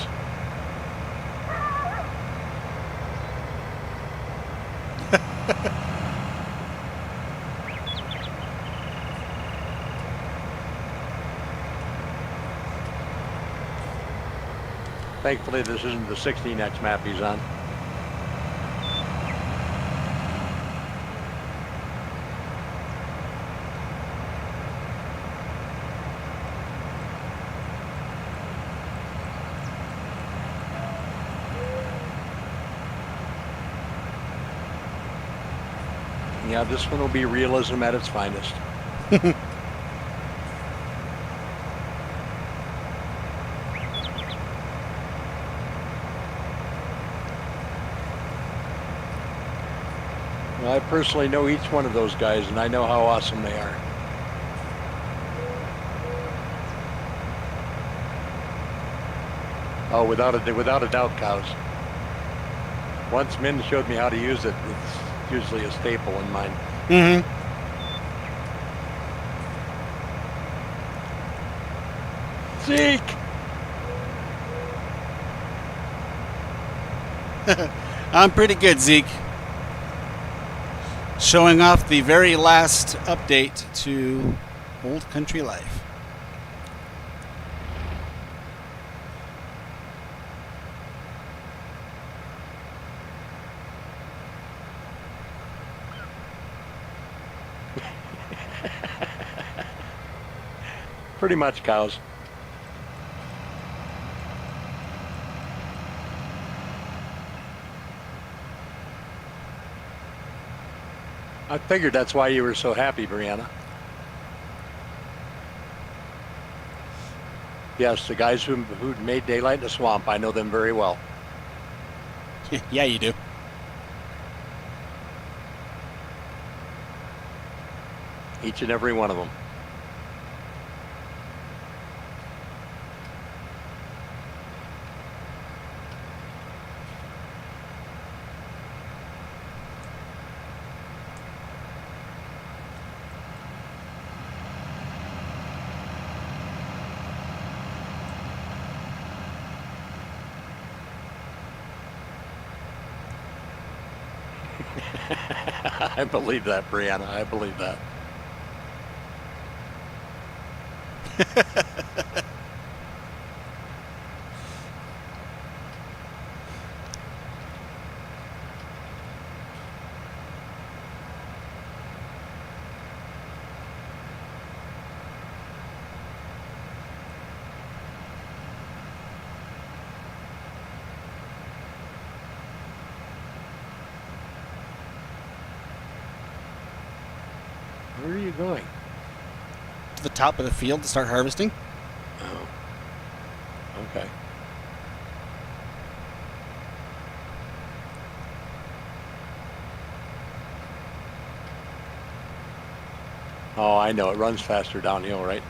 Thankfully, this isn't the 16X map he's on. Yeah, this one will be realism at its finest. Well, I personally know each one of those guys, and I know how awesome they are. Oh, without a doubt, cows. Once Min showed me how to use it, it's usually a staple in mine.
Mm-hmm.
Zeke!
I'm pretty good, Zeke. Showing off the very last update to Old Country Life.
Pretty much, cows. I figured that's why you were so happy, Brianna. Yes, the guys who made Daylight in the Swamp, I know them very well.
Yeah, you do.
Each and every one of them. I believe that, Brianna. I believe that. Where are you going?
To the top of the field to start harvesting.
Oh. Okay. Oh, I know. It runs faster downhill, right?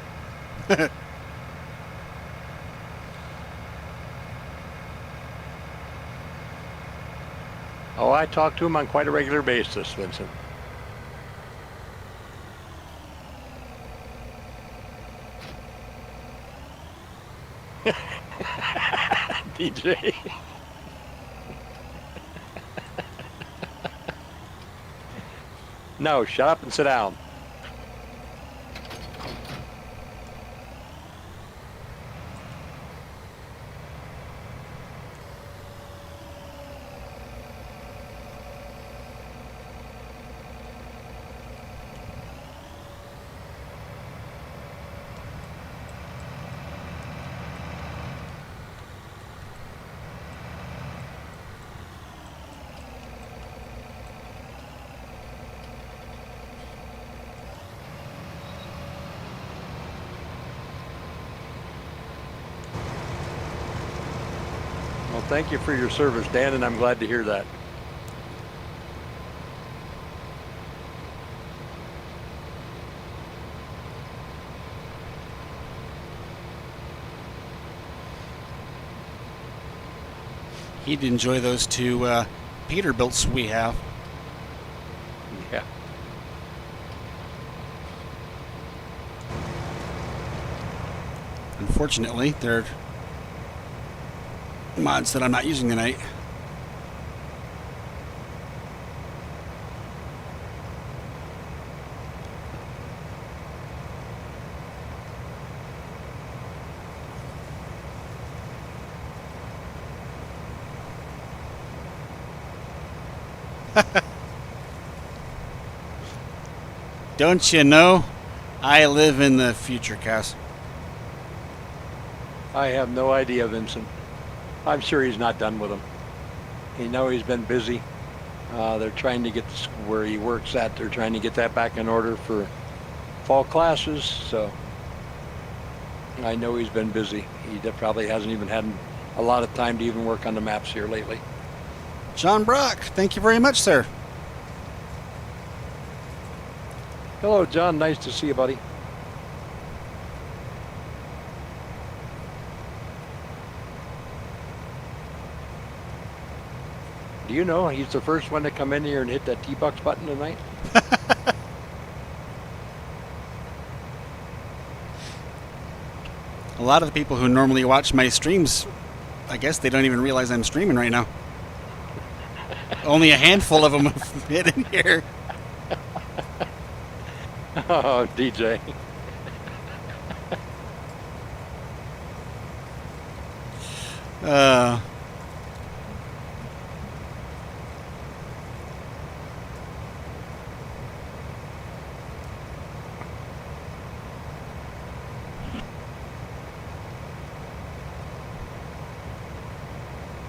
Oh, I talk to him on quite a regular basis, Vincent. DJ. No, shut up and sit down. Well, thank you for your service, Dan, and I'm glad to hear that.
He'd enjoy those two Peterbilts we have.
Yeah.
Unfortunately, they're mods that I'm not using tonight. Don't you know? I live in the future, Cass.
I have no idea, Vincent. I'm sure he's not done with them. You know he's been busy. They're trying to get where he works at. They're trying to get that back in order for fall classes. So I know he's been busy. He probably hasn't even had a lot of time to even work on the maps here lately.
John Brock, thank you very much, sir.
Hello, John. Nice to see you, buddy. Do you know he's the first one to come in here and hit that T-Bucks button tonight?
A lot of the people who normally watch my streams, I guess they don't even realize I'm streaming right now. Only a handful of them have hit in here.
Oh, DJ.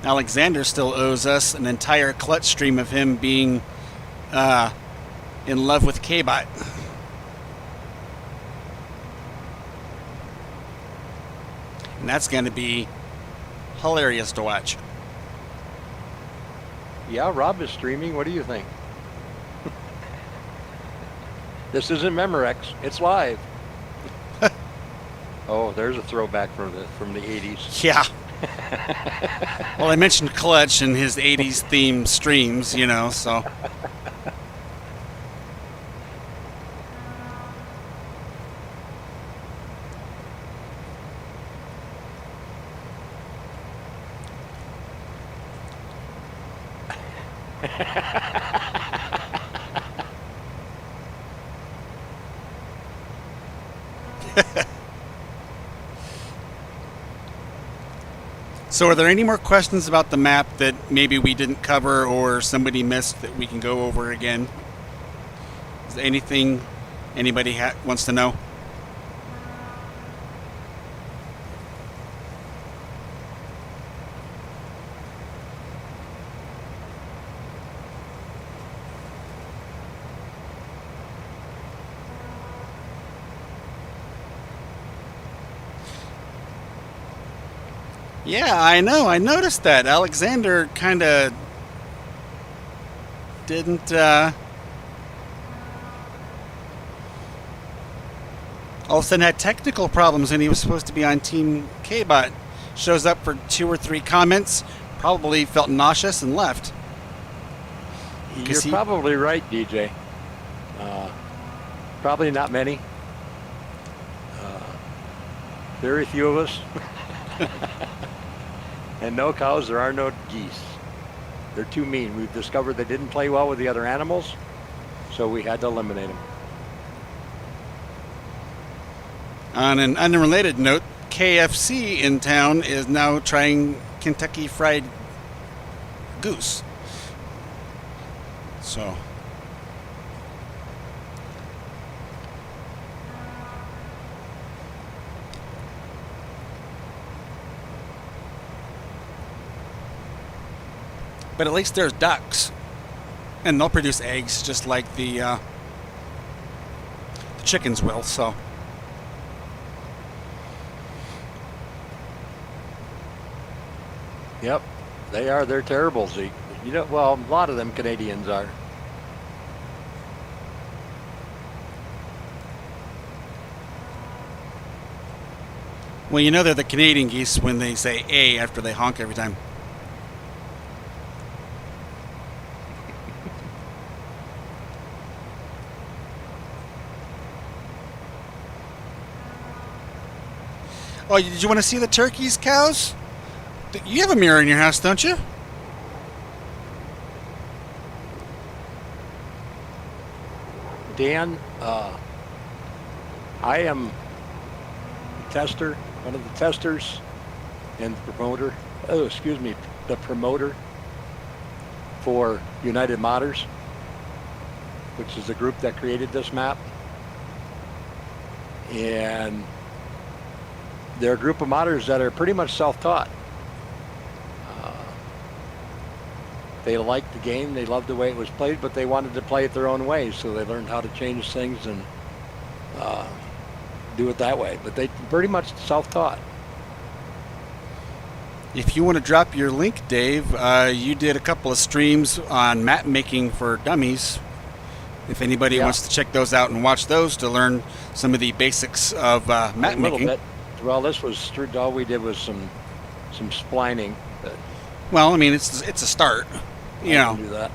Alexander still owes us an entire clutch stream of him being in love with K-Bot. And that's going to be hilarious to watch.
Yeah, Rob is streaming. What do you think? This isn't Memorex. It's live. Oh, there's a throwback from the 80s.
Yeah. Well, I mentioned Clutch and his 80s themed streams, you know, so. So are there any more questions about the map that maybe we didn't cover or somebody missed that we can go over again? Is there anything anybody wants to know? Yeah, I know. I noticed that. Alexander kind of didn't all of a sudden had technical problems and he was supposed to be on Team K-Bot. Shows up for 2 or 3 comments, probably felt nauseous and left.
You're probably right, DJ. Probably not many. Very few of us. And no cows, there are no geese. They're too mean. We've discovered they didn't play well with the other animals, So we had to eliminate them.
On an unrelated note, KFC in town is now trying Kentucky Fried Goose. So, but at least there's ducks, and they'll produce eggs just like the chickens will. So,
Yep, they are. They're terrible, Zeke. You know, well, a lot of them Canadians are.
well, you know they're the Canadian geese when they say A after they honk every time. Oh, did you want to see the turkeys, cows? You have a mirror in your house, don't you?
Dan, I am the tester, one of the testers, and the promoter. Oh, excuse me, the promoter for United Modders, which is the group that created this map. And they're a group of modders that are pretty much self-taught. They liked the game, they loved the way it was played, but they wanted to play it their own way, so they learned how to change things and do it that way. But they pretty much self-taught.
If you want to drop your link, Dave, you did a couple of streams on map making for dummies. If anybody wants to check those out and watch those to learn some of the basics of map
A little
making.
bit. Well, this was all we did was some splining. But
Well, I mean, it's a start. You
I
know,
can do that.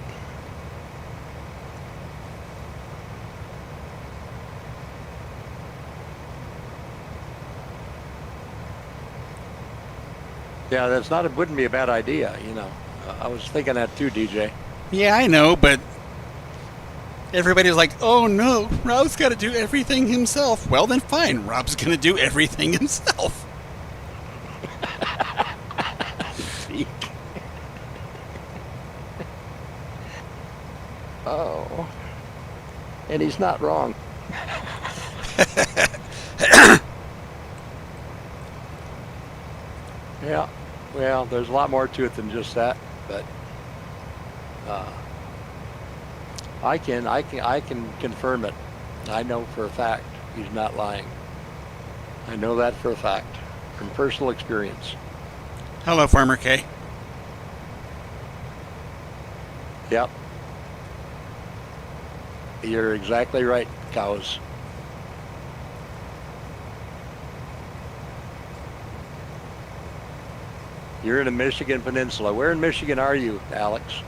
Yeah, wouldn't be a bad idea, you know. I was thinking that too, DJ.
yeah, I know, but everybody's like, oh no, Rob's got to do everything himself. Well, then fine, Rob's going to do everything himself.
Oh. And he's not wrong. Yeah. Well, there's a lot more to it than just that, but I can confirm it. I know for a fact he's not lying. I know that for a fact from personal experience.
Hello, Farmer K.
Yep. You're exactly right, cows. You're in the Michigan Peninsula. Where in Michigan are you, Alex?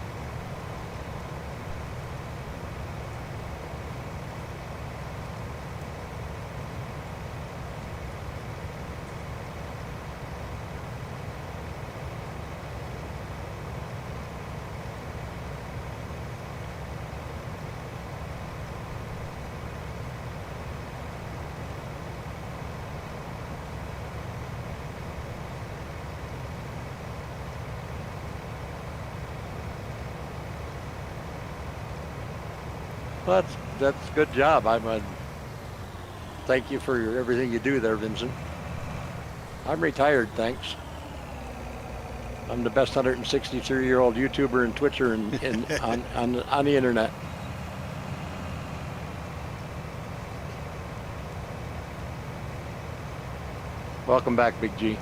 Well, that's a good job. Thank you for everything you do there, Vincent. I'm retired, thanks. I'm the best 163-year-old YouTuber and Twitcher on the internet. Welcome back, Big G.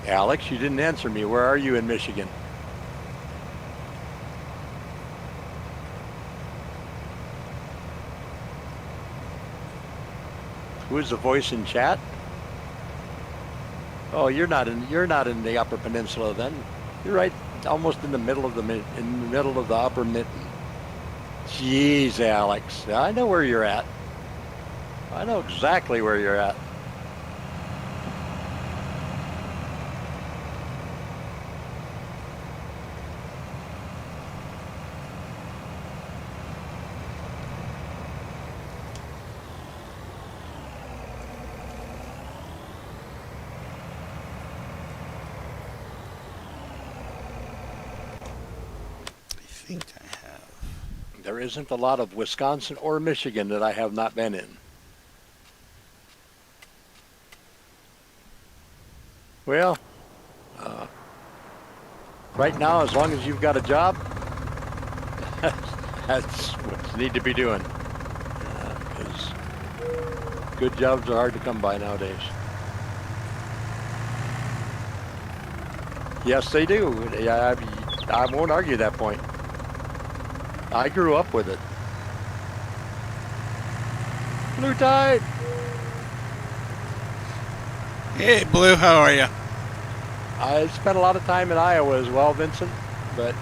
Alex, you didn't answer me. Where are you in Michigan? Who is the voice in chat? Oh, you're not in the Upper Peninsula then. You're right, almost in the middle of the upper mitten. Jeez, Alex, I know where you're at. I know exactly where you're at.
I think I have.
There isn't a lot of Wisconsin or Michigan that I have not been in. Well, right now, as long as you've got a job, that's what you need to be doing. Because good jobs are hard to come by nowadays. Yes, they do. Yeah, I won't argue that point. I grew up with it. Blue Tide!
Hey, Blue, how are you?
I spent a lot of time in Iowa as well, Vincent, but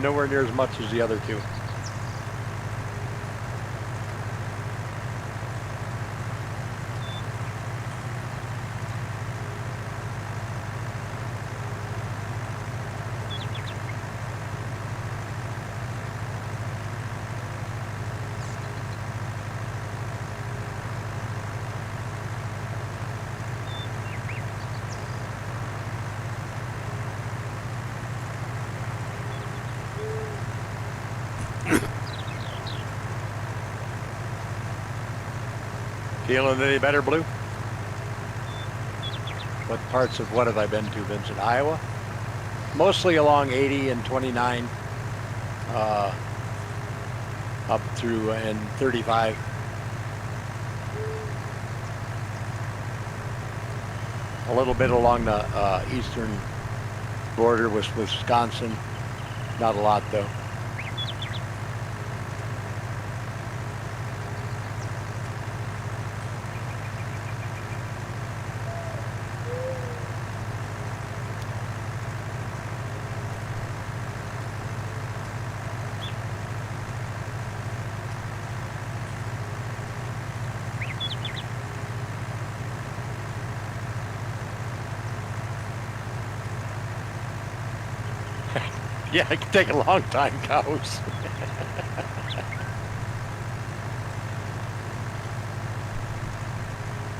nowhere near as much as the other two. Feeling any better, Blue? What parts of what have I been to, Vincent? Iowa? Mostly along 80 and 29, up through and 35. A little bit along the eastern border with Wisconsin. Not a lot, though. Yeah, it can take a long time, cows.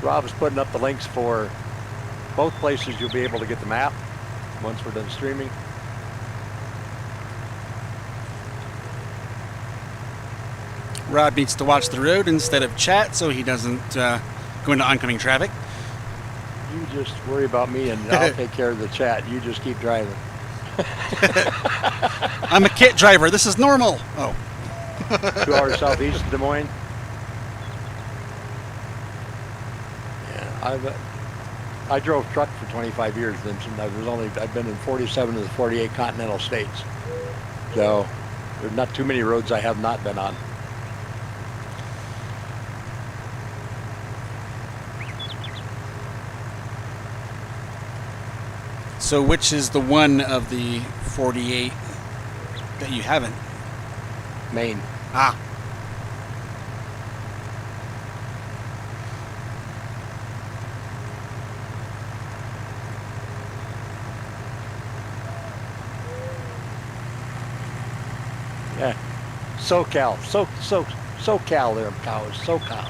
Rob's putting up the links for both places. You'll be able to get the map once we're done streaming.
Rob needs to watch the road instead of chat so he doesn't go into oncoming traffic.
You just worry about me and I'll take care of the chat. You just keep driving.
I'm a kit driver. This is normal. Oh.
2 hours southeast of Des Moines. Yeah, I drove truck for 25 years, Vincent. I've been in 47 of the 48 continental states. So there's not too many roads I have not been on.
So which is the one of the 48 that you haven't?
Maine.
Ah.
Yeah. SoCal. SoCal there, cows. SoCal.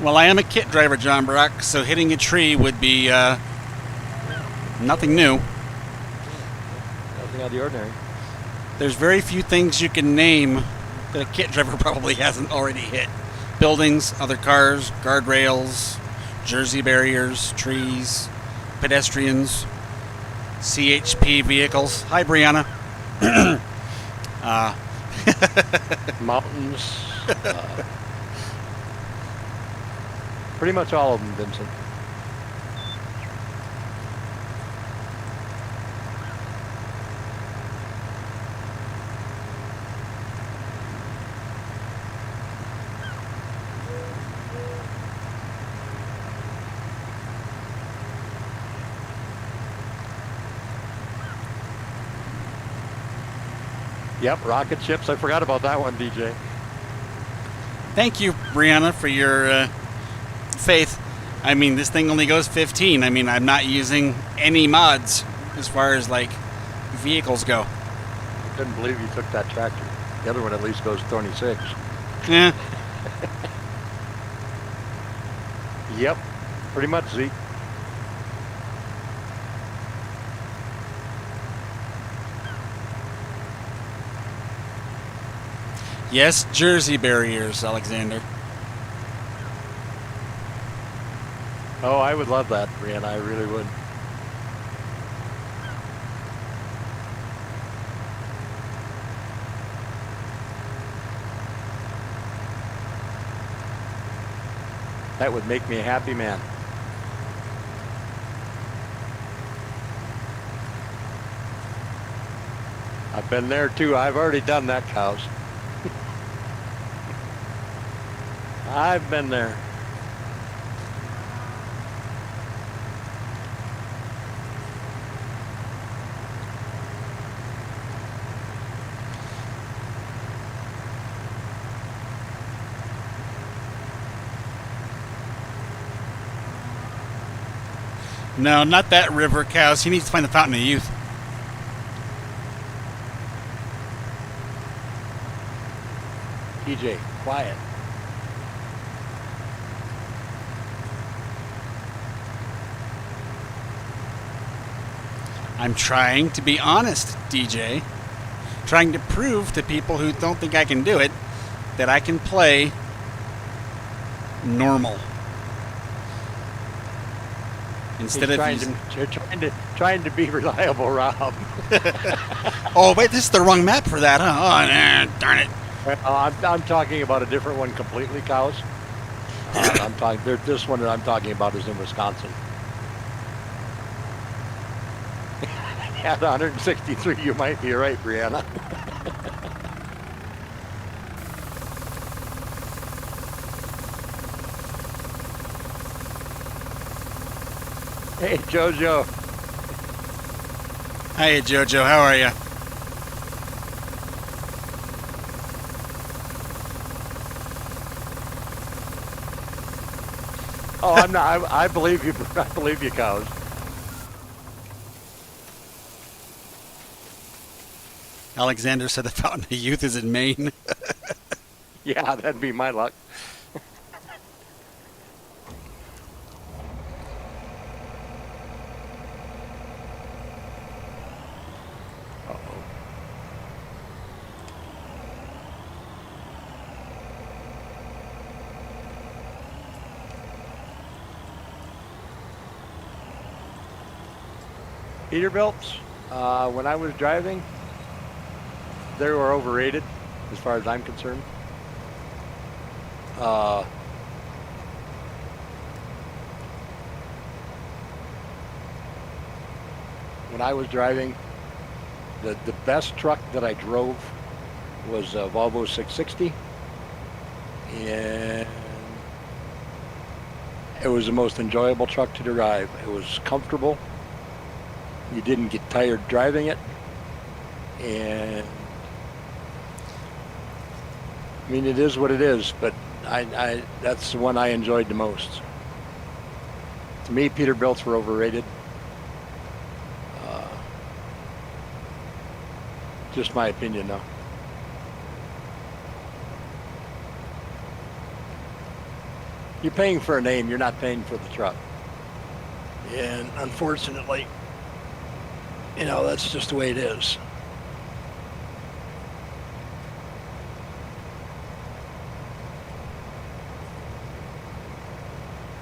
Well, I am a kit driver, John Brock, so hitting a tree would be nothing new.
Nothing out of the ordinary.
There's very few things you can name that a kit driver probably hasn't already hit. Buildings, other cars, guardrails, Jersey barriers, trees, pedestrians, CHP vehicles. Hi, Brianna.
Mountains. Pretty much all of them, Vincent.
Yep, rocket ships. I forgot about that one, DJ.
Thank you, Brianna, for your faith. I mean, this thing only goes 15. I mean, I'm not using any mods as far as like vehicles go.
I couldn't believe you took that tractor. The other one at least goes 26.
Yeah.
Yep, pretty much, Zeke.
Yes, Jersey barriers, Alexander.
Oh, I would love that, Brianna. I really would. That would make me a happy man. I've been there too. I've already done that, cows. I've been there.
No, not that river, cows. He needs to find the Fountain of Youth.
TJ, quiet.
I'm trying to be honest, DJ. Trying to prove to people who don't think I can do it that I can play normal. Instead
He's
of
trying
using...
trying to be reliable, Rob.
Oh, wait, this is the wrong map for that, huh? Oh, darn it.
I'm talking about a different one completely, cows. I'm talking. This one that I'm talking about is in Wisconsin. At 163, you might be right, Brianna. Hey, Jojo.
Hi, Jojo. How are you?
Oh, I'm not. I believe you. I believe you, cows.
Alexander said the Fountain of Youth is in Maine.
Yeah, that'd be my luck. Uh-oh. Peterbilts, when I was driving, they were overrated as far as I'm concerned. When I was driving, the best truck that I drove was a Volvo 660, and it was the most enjoyable truck to drive. It was comfortable. You didn't get tired driving it, and I mean, it is what it is, but I that's the one I enjoyed the most. To me, Peterbilts were overrated. Just my opinion, though. You're paying for a name, you're not paying for the truck. And unfortunately, you know, that's just the way it is.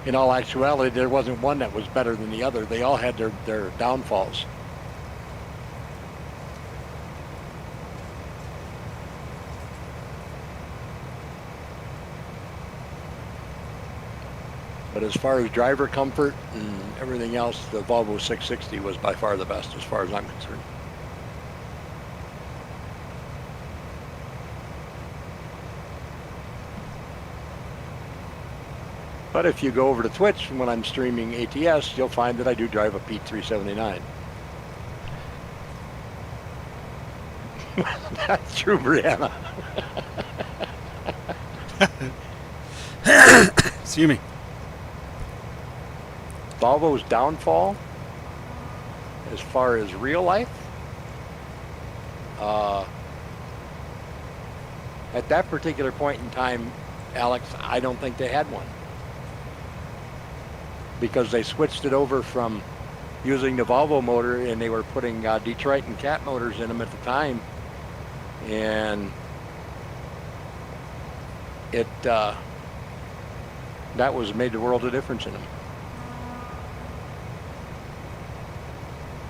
In all actuality, there wasn't one that was better than the other. They all had their downfalls. But as far as driver comfort and everything else, the Volvo 660 was by far the best as far as I'm concerned. But if you go over to Twitch when I'm streaming ATS, you'll find that I do drive a Pete 379.
That's true, Brianna.
Excuse me.
Volvo's downfall, as far as real life, at that particular point in time, Alex, I don't think they had one. Because they switched it over from using the Volvo motor, and they were putting Detroit and Cat motors in them at the time. And it, that was made the world of difference in them.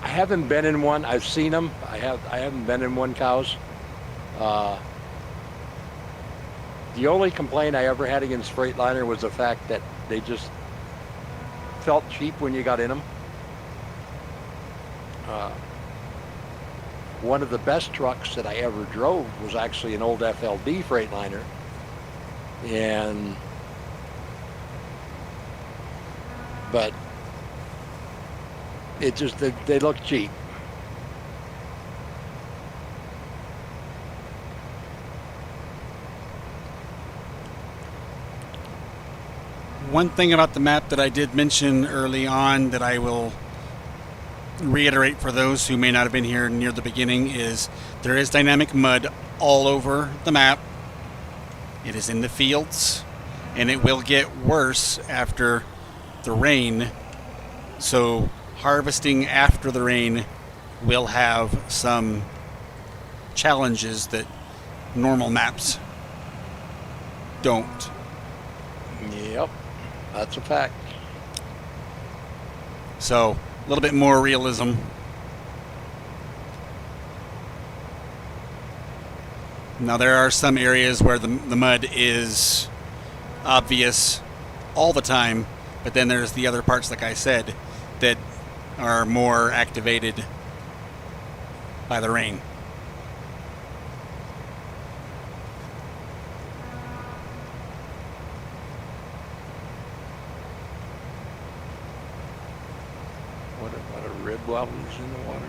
I haven't been in one. I've seen them. I haven't been in one, cows. The only complaint I ever had against Freightliner was the fact that they just felt cheap when you got in them. One of the best trucks that I ever drove was actually an old FLD Freightliner, but it just they look cheap.
One thing about the map that I did mention early on that I will reiterate for those who may not have been here near the beginning is there is dynamic mud all over the map. It is in the fields, and it will get worse after the rain. So harvesting after the rain will have some challenges that normal maps don't.
Yep, that's a fact.
So a little bit more realism. Now there are some areas where the mud is obvious all the time, but then there's the other parts, like I said, that are more activated by the rain.
What a rib wobbler's in the water.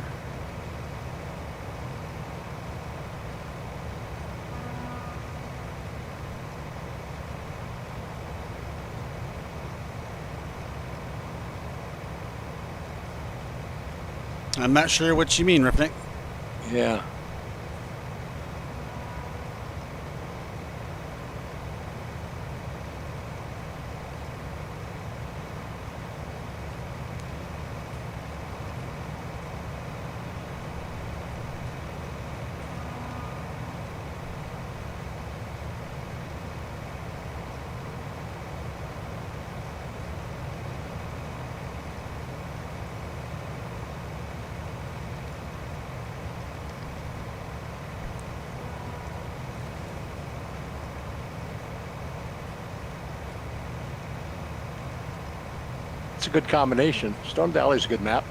I'm not sure what you mean, Ripnick.
Yeah. It's a good combination. Stone Valley's a good map.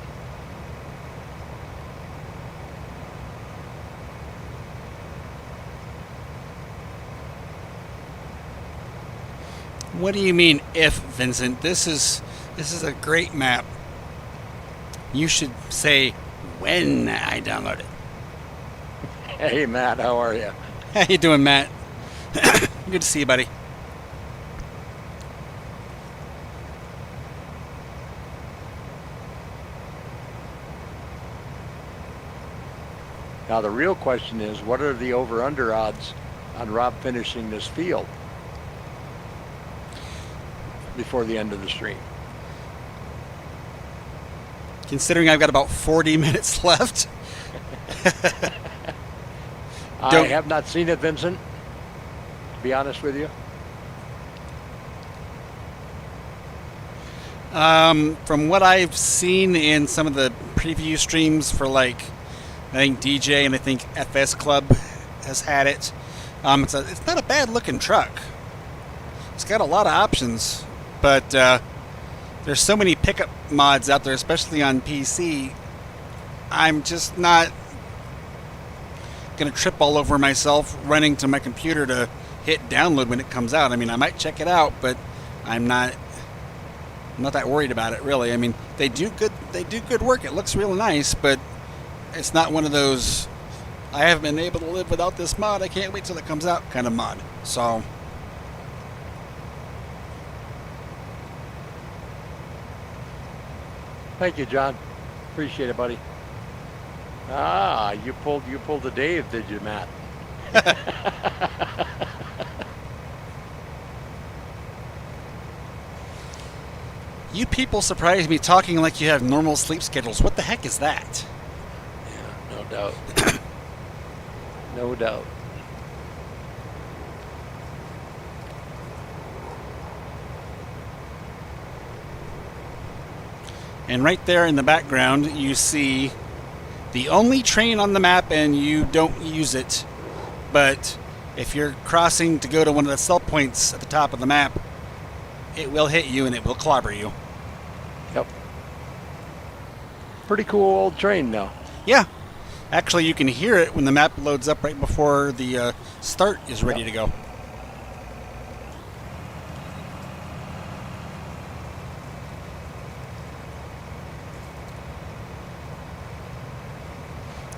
What do you mean if, Vincent? This is a great map. You should say when I download it.
Hey, Matt, how are you?
How you doing, Matt? Good to see you, buddy.
Now, the real question is, what are the over-under odds on Rob finishing this field before the end of the stream?
Considering I've got about 40 minutes left.
I have not seen it, Vincent, to be honest with you.
From what I've seen in some of the preview streams for, like, I think DJ and I think FS Club has had it. It's not a bad looking truck. It's got a lot of options, but there's so many pickup mods out there, especially on PC. I'm just not gonna trip all over myself running to my computer to hit download when it comes out. I mean, I might check it out, but I'm not that worried about it, really. I mean, they do good work. It looks real nice, but it's not one of those I haven't been able to live without this mod. I can't wait till it comes out kind of mod. So,
Thank you, John. Appreciate it, buddy. Ah, you pulled the Dave, did you, Matt?
you people surprise me talking like you have normal sleep schedules. What the heck is that?
Yeah, no doubt. No doubt.
And right there in the background, you see the only train on the map, and you don't use it. But if you're crossing to go to one of the sell points at the top of the map, it will hit you and it will clobber you.
Yep. Pretty cool old train now.
Yeah. Actually, you can hear it when the map loads up right before the start is ready to go.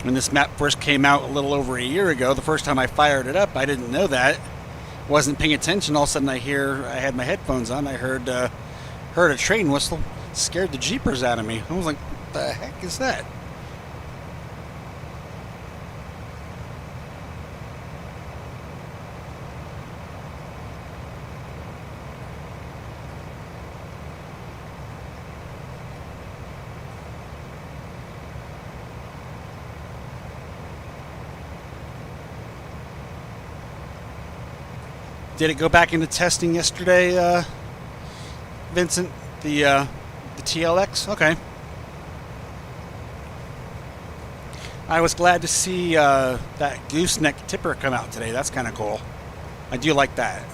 When this map first came out a little over a year ago, the first time I fired it up, I didn't know that. Wasn't paying attention. All of a sudden, I had my headphones on. I heard a train whistle. Scared the jeepers out of me. I was like, what the heck is that? Did it go back into testing yesterday, Vincent? The TLX? Okay. I was glad to see that gooseneck tipper come out today. That's kind of cool. I do like that.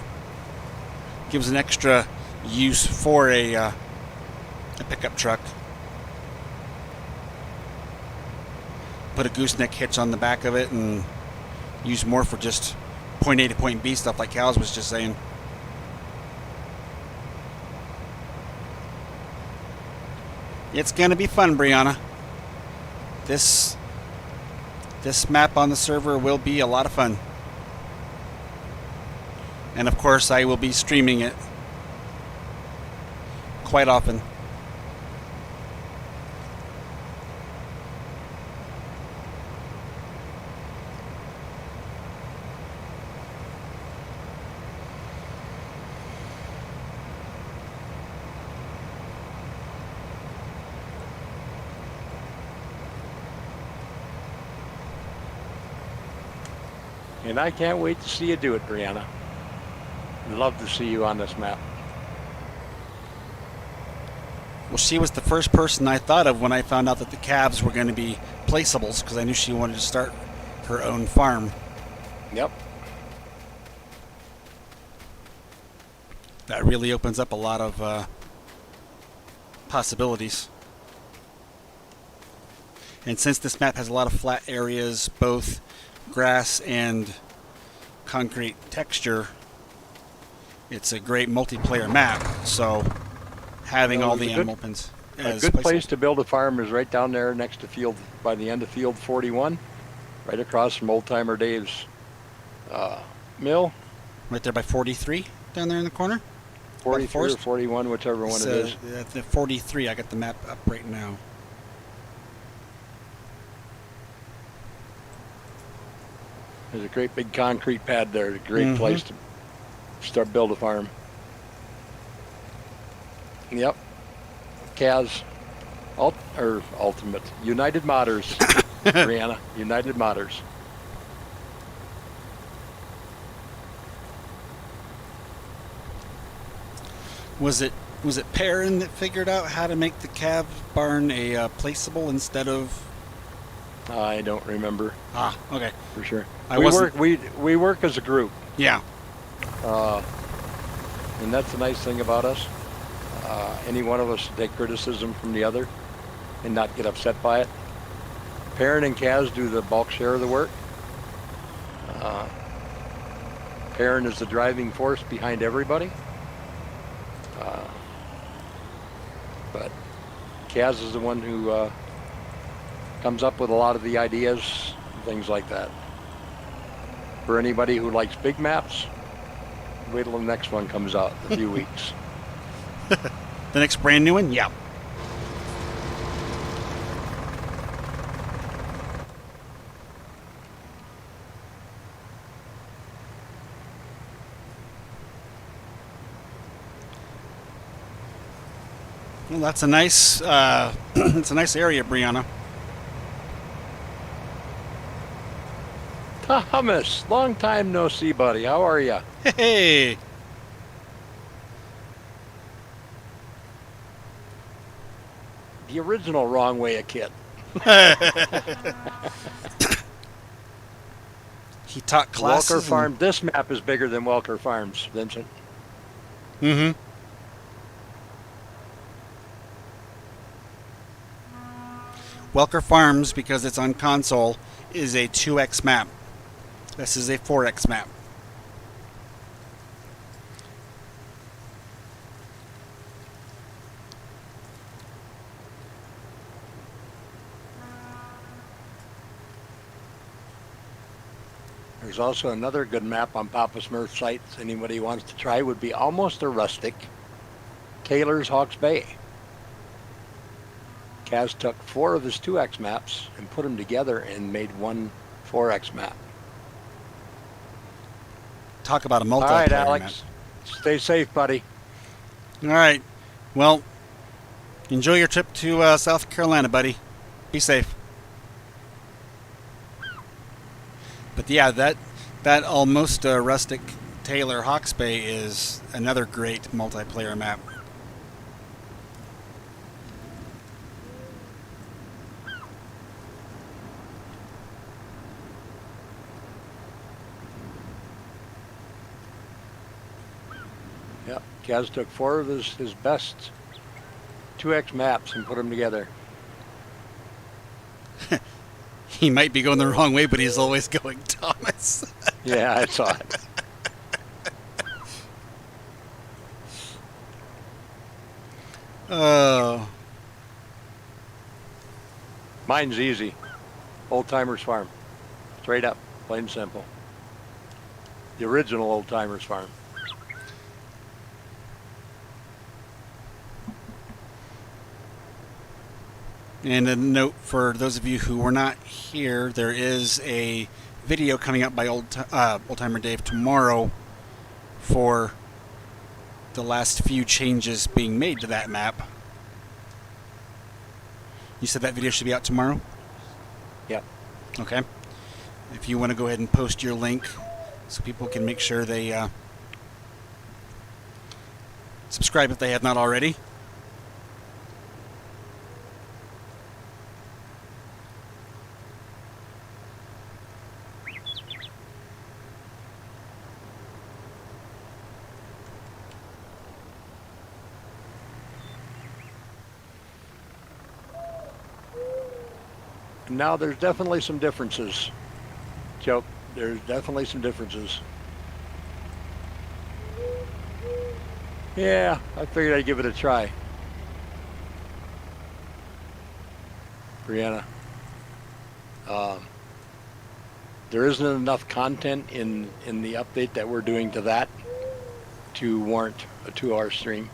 Gives an extra use for a pickup truck. Put a gooseneck hitch on the back of it and use more for just point A to point B stuff like Cal's was just saying. It's going to be fun, Brianna. This map on the server will be a lot of fun. And of course, I will be streaming it quite often.
And I can't wait to see you do it, Brianna. I'd love to see you on this map.
Well, she was the first person I thought of when I found out that the calves were going to be placeables, because I knew she wanted to start her own farm.
Yep.
That really opens up a lot of possibilities. And since this map has a lot of flat areas, both grass and concrete texture, it's a great multiplayer map. So having all the animal pins.
A good place to build a farm is right down there next to field, by the end of field 41, right across from Old Timer Dave's mill.
Right there by 43, down there in the corner.
43 or 41, whichever one it is.
At the 43, I got the map up right now.
There's a great big concrete pad there. A great place to start build a farm. Yep. Kaz, Ultimate. United Modders. Brianna. United Modders.
Was it Perrin that figured out how to make the calf barn a placeable instead of?
I don't remember.
Ah, okay.
For sure.
We
work as a group.
Yeah.
And that's the nice thing about us. Any one of us take criticism from the other and not get upset by it. Perrin and Kaz do the bulk share of the work. Perrin is the driving force behind everybody. But Kaz is the one who comes up with a lot of the ideas
things like that. For anybody who likes big maps, wait till the next one comes out in a few weeks.
The next brand new one? Yeah. Well, that's a nice, it's a nice area, Brianna.
Thomas, long time no see, buddy. How are you?
Hey!
The original wrong way a kid.
He taught classes.
Welker Farm. This map is bigger than Welker Farms, Vincent.
Mm-hmm. Welker Farms, because it's on console, is a 2x map. This is a 4x map.
There's also another good map on Papa Smurf's site. Anybody wants to try would be Almost a Rustic. Taylor's Hawks Bay. Kaz took 4 of his 2x maps and put them together and made one 4x map.
Talk about a multiplayer
All right,
map.
Alex. Stay safe, buddy.
All right. Well, enjoy your trip to South Carolina, buddy. Be safe. But yeah, that Almost Rustic Taylor Hawks Bay is another great multiplayer map.
Yep. Kaz took 4 of his best 2x maps and put them together.
He might be going the wrong way, but he's always going Thomas.
Yeah, I saw it.
Oh.
Mine's easy. Old Timers Farm. Straight up, plain and simple. The original Old Timers Farm.
And a note for those of you who were not here, there is a video coming up by Old Timer Dave tomorrow for the last few changes being made to that map. You said that video should be out tomorrow?
Yep.
Okay. If you want to go ahead and post your link so people can make sure they subscribe if they have not already.
Now there's definitely some differences. Joe, there's definitely some differences. Yeah, I figured I'd give it a try. Brianna. There isn't enough content in the update that we're doing to that to warrant a 2-hour stream.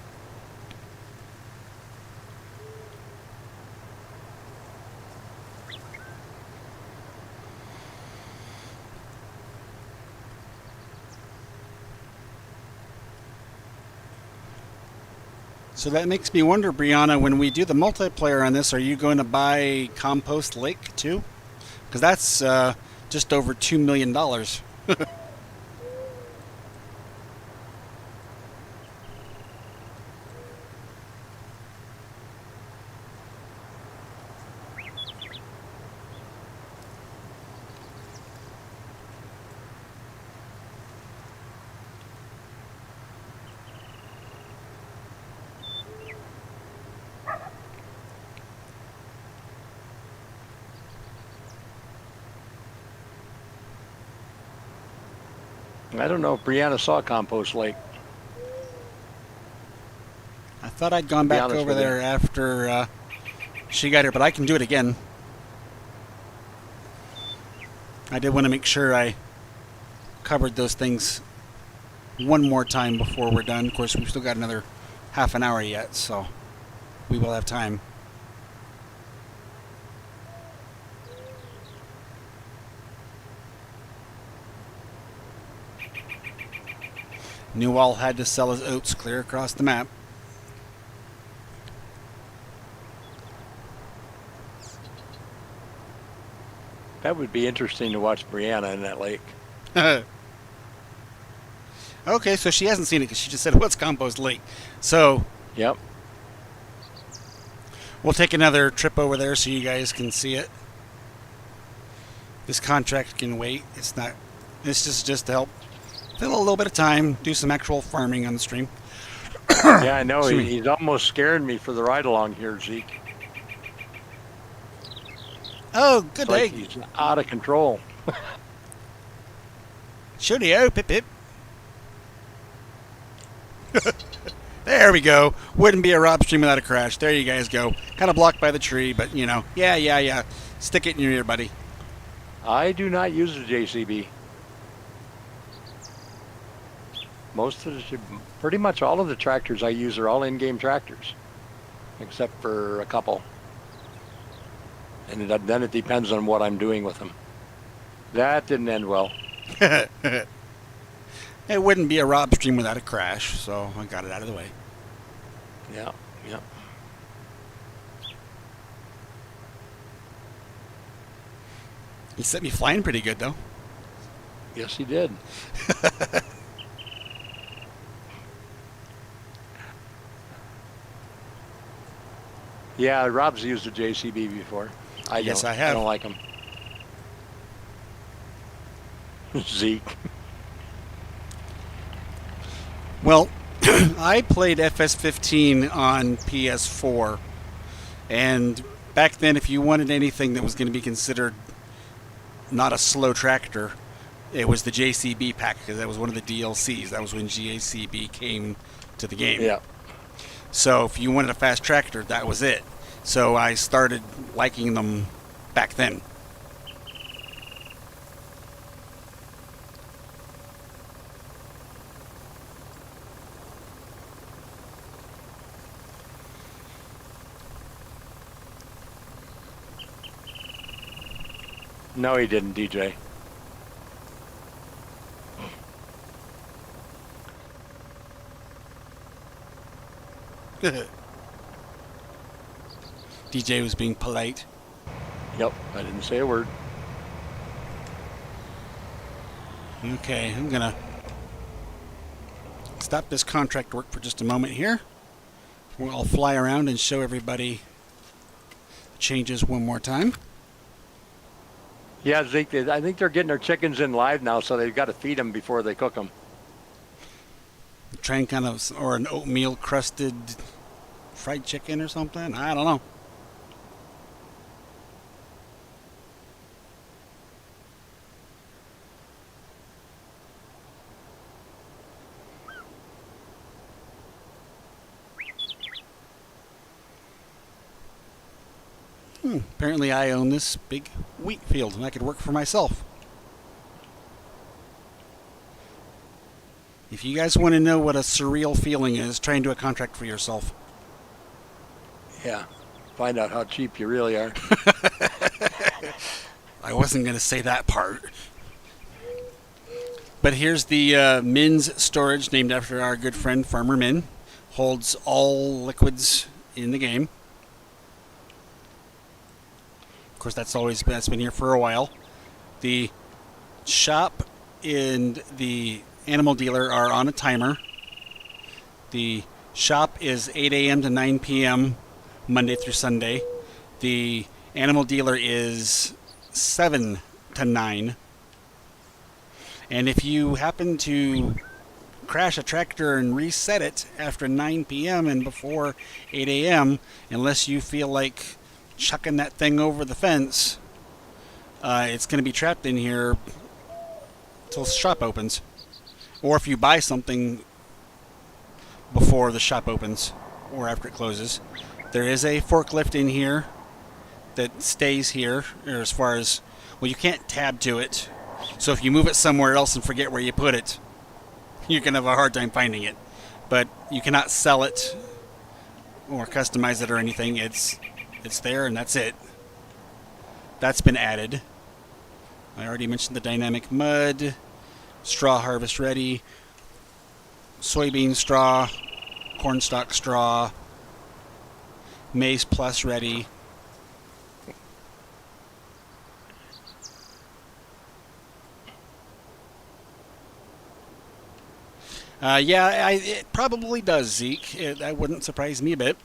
So that makes me wonder, Brianna, when we do the multiplayer on this, are you going to buy Compost Lake too? Because that's just over $2 million.
I don't know if Brianna saw Compost Lake.
I thought I'd gone back
honest
over
with you.
there after she got here, but I can do it again. I did want to make sure I covered those things one more time before we're done. Of course, we've still got another half an hour yet, so we will have time. Newall had to sell his oats clear across the map.
That would be interesting to watch Brianna in that lake.
Okay, so she hasn't seen it because she just said, what's Compost Lake? So
Yep.
we'll take another trip over there so you guys can see it. This contract can wait. It's not. This is just to help fill a little bit of time, do some actual farming on the stream.
Yeah, I know.
Excuse me.
He's almost scared me for the ride along here, Zeke.
Oh, good
It's like
day.
he's out of control.
Shooty-o, pip pip. There we go. Wouldn't be a Rob stream without a crash. There you guys go. Kind of blocked by the tree, but you know. Yeah. Stick it in your ear, buddy.
I do not use a JCB. Pretty much all of the tractors I use are all in-game tractors, except for a couple. And then it depends on what I'm doing with them. That didn't end well.
It wouldn't be a Rob stream without a crash, so I got it out of the way.
Yeah.
He set me flying pretty good, though.
Yes, he did. Yeah, Rob's used a JCB before.
Yes,
don't.
I have.
I don't like him. Zeke.
Well, I played FS19 on PS4, and back then, if you wanted anything that was going to be considered not a slow tractor, it was the JCB pack, because that was one of the DLCs. That was when JCB came to the game.
Yeah.
So if you wanted a fast tractor, that was it. So I started liking them back then.
No, he didn't, DJ.
DJ was being polite.
Yep, I didn't say a word.
Okay, I'm going to stop this contract work for just a moment here. I'll fly around and show everybody the changes one more time.
Yeah, Zeke, I think they're getting their chickens in live now, so they've got to feed them before they cook them.
Try and kind of, or an oatmeal crusted fried chicken or something. I don't know. Apparently I own this big wheat field and I could work for myself. If you guys want to know what a surreal feeling is, try and do a contract for yourself.
Yeah, find out how cheap you really are.
I wasn't going to say that part. But here's the Min's storage, named after our good friend Farmer Min. Holds all liquids in the game. Of course, that's been here for a while. The shop and the animal dealer are on a timer. The shop is 8 a.m. to 9 p.m. Monday through Sunday. The animal dealer is 7 to 9. And if you happen to crash a tractor and reset it after 9 p.m. and before 8 a.m., unless you feel like chucking that thing over the fence, it's going to be trapped in here till the shop opens. Or if you buy something before the shop opens or after it closes. There is a forklift in here that stays here, or as far as Well, you can't tab to it. So if you move it somewhere else and forget where you put it, you're going to have a hard time finding it. But you cannot sell it or customize it or anything. It's there and that's it. That's been added. I already mentioned the dynamic mud, straw harvest ready, soybean straw, cornstalk straw, maize plus ready. Yeah, it probably does, Zeke. That wouldn't surprise me a bit.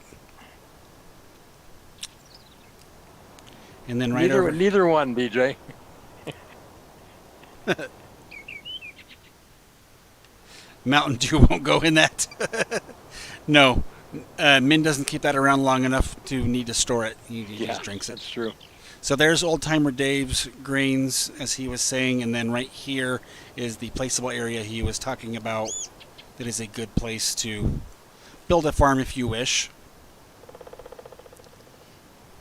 And then right over...
Neither one, BJ.
Mountain Dew won't go in that. No. Min doesn't keep that around long enough to need to store it. He just drinks it.
That's true.
So there's Old Timer Dave's grains, as he was saying, and then right here is the placeable area he was talking about. That is a good place to build a farm if you wish.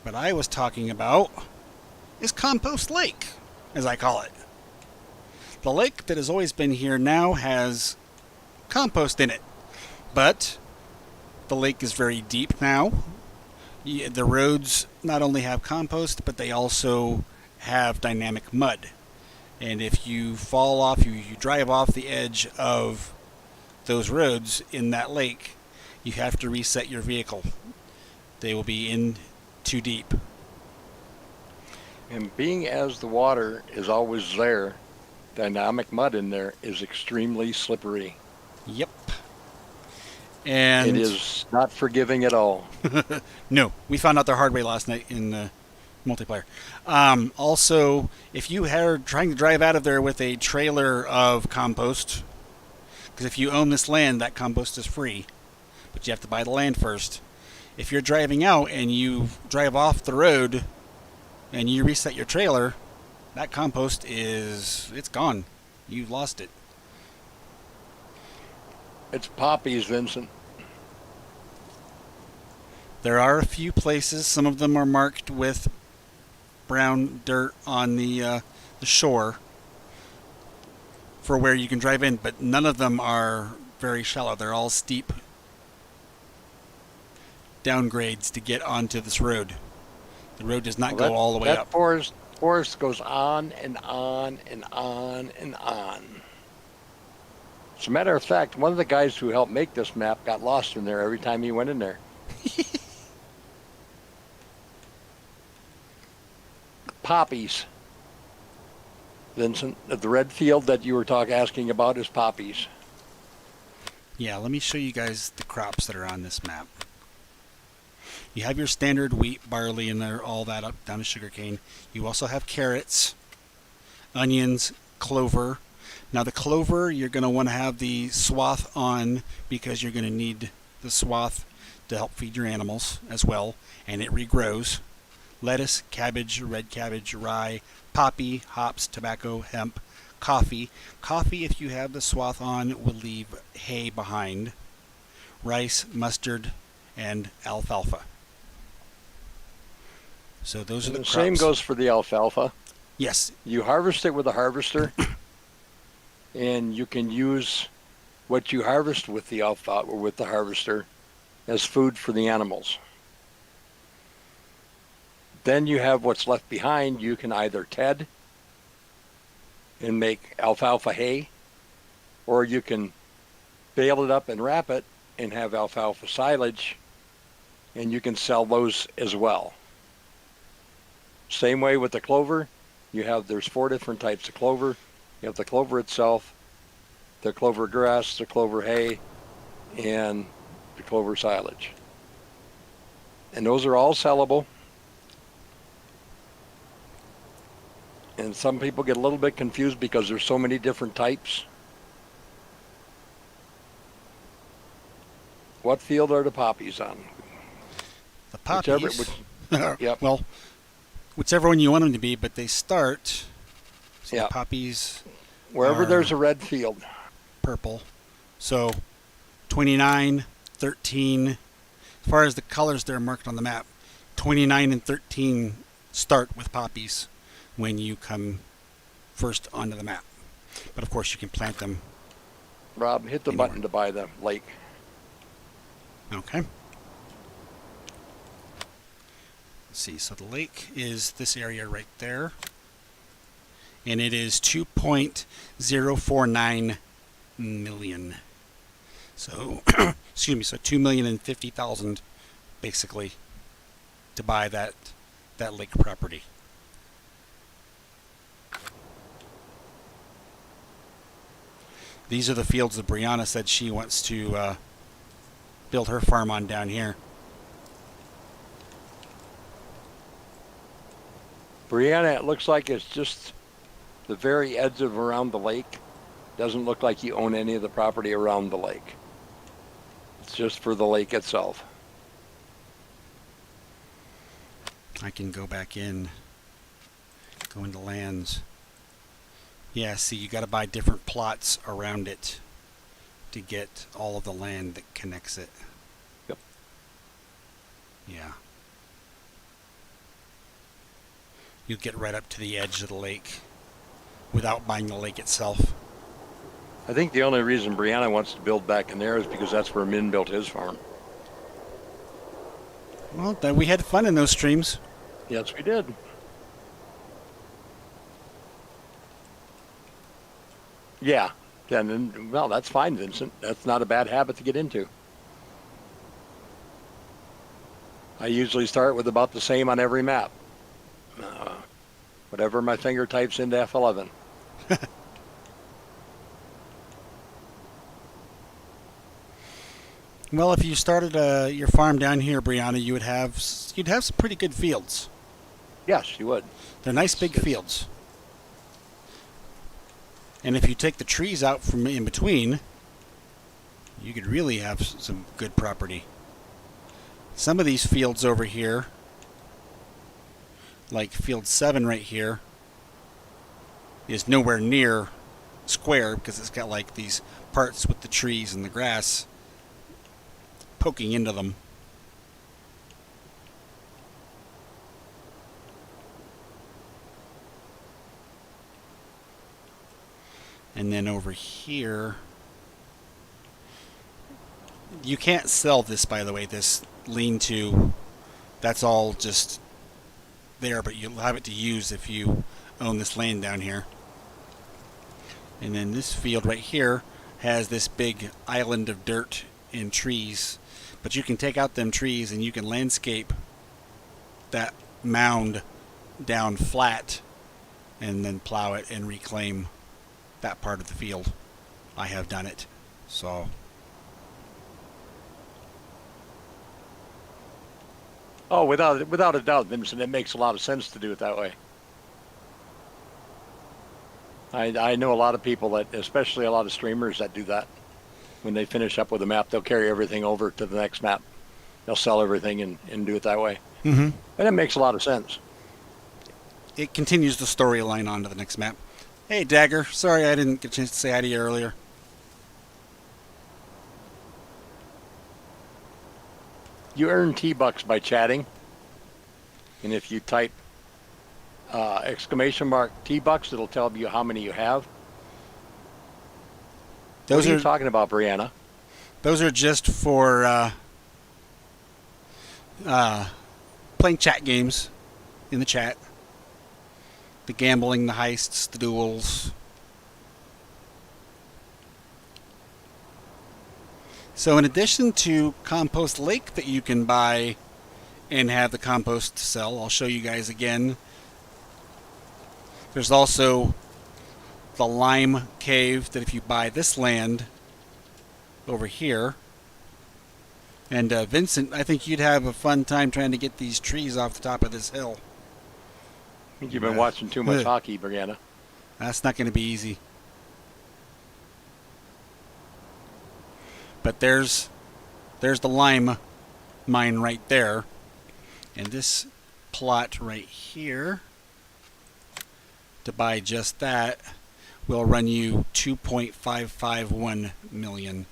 What I was talking about is Compost Lake, as I call it. The lake that has always been here now has compost in it, but the lake is very deep now. The roads not only have compost, but they also have dynamic mud. And if you fall off, you drive off the edge of those roads in that lake, you have to reset your vehicle. They will be in too deep.
And being as the water is always there, dynamic mud in there is extremely slippery.
Yep. And
it is not forgiving at all.
No, we found out the hard way last night in multiplayer. Also, if you are trying to drive out of there with a trailer of compost, because if you own this land, that compost is free, but you have to buy the land first. If you're driving out and you drive off the road and you reset your trailer, that compost it's gone. You've lost it.
It's poppies, Vincent.
There are a few places. Some of them are marked with brown dirt on the shore for where you can drive in, but none of them are very shallow. They're all steep downgrades to get onto this road. The road does not go all the way up.
That forest goes on and on and on and on. As a matter of fact, one of the guys who helped make this map got lost in there every time he went in there. Poppies. Vincent, the red field that you were asking about is poppies.
Yeah, let me show you guys the crops that are on this map. You have your standard wheat, barley, and all that up down to sugarcane. You also have carrots, onions, clover. Now the clover, you're going to want to have the swath on because you're going to need the swath to help feed your animals as well, and it regrows. Lettuce, cabbage, red cabbage, rye, poppy, hops, tobacco, hemp, coffee. Coffee, if you have the swath on, will leave hay behind. Rice, mustard, and alfalfa. So those are the crops.
Same goes for the alfalfa.
Yes.
You harvest it with a harvester, and you can use what you harvest with the alfalfa or with the harvester as food for the animals. Then you have what's left behind. You can either ted and make alfalfa hay, or you can bale it up and wrap it and have alfalfa silage, and you can sell those as well. Same way with the clover. There's 4 different types of clover. You have the clover itself, the clover grass, the clover hay, and the clover silage. And those are all sellable. And some people get a little bit confused because there's so many different types. What field are the poppies on?
The poppies?
Yep.
Well, whichever one you want them to be, but they start. So
Yeah.
the poppies.
Wherever
are
there's a red field.
Purple. So 29, 13. As far as the colors that are marked on the map, 29 and 13 start with poppies. when you come first onto the map. But of course you can plant them.
Rob, hit the button to buy the lake.
Okay. Let's see, so the lake is this area right there. And it is 2.049 million. So, excuse me, so 2,050,000 basically to buy that lake property. These are the fields that Brianna said she wants to build her farm on down here.
Brianna, it looks like it's just the very edge of around the lake. Doesn't look like you own any of the property around the lake. It's just for the lake itself.
I can go back in, go into lands. Yeah, see, you got to buy different plots around it to get all of the land that connects it.
Yep.
Yeah. You get right up to the edge of the lake without buying the lake itself.
I think the only reason Brianna wants to build back in there is because that's where Min built his farm.
Well, then we had fun in those streams.
Yes, we did. Yeah. Then, well, that's fine, Vincent. That's not a bad habit to get into. I usually start with about the same on every map. Whatever my finger types into F11.
Well, if you started your farm down here, Brianna, you'd have some pretty good fields.
Yes, you would.
They're nice big fields. And if you take the trees out from in between, you could really have some good property. Some of these fields over here, like field 7 right here, is nowhere near square because it's got like these parts with the trees and the grass poking into them. And then over here, you can't sell this, by the way, this lean-to. That's all just there, but you'll have it to use if you own this land down here. And then this field right here has this big island of dirt and trees, but you can take out them trees and you can landscape that mound down flat and then plow it and reclaim that part of the field. I have done it. So
Oh, without a doubt, Vincent, it makes a lot of sense to do it that way. I know a lot of people that, especially a lot of streamers that do that. When they finish up with a map, they'll carry everything over to the next map. They'll sell everything and do it that way.
mm-hmm.
And it makes a lot of sense.
It continues the storyline on to the next map. Hey, Dagger. Sorry I didn't get a chance to say hi to you earlier.
You earn T-Bucks by chatting. And if you type exclamation mark T-Bucks, it'll tell you how many you have.
Those
what are
are
you talking about, Brianna?
those are just for playing chat games in the chat. The gambling, the heists, the duels. So in addition to Compost Lake that you can buy and have the compost to sell, I'll show you guys again. There's also the Lime Cave that if you buy this land over here. And Vincent, I think you'd have a fun time trying to get these trees off the top of this hill.
I think you've been watching too much hockey, Brianna.
That's not going to be easy. But there's the lime mine right there. And this plot right here, to buy just that, will run you 2.551 million.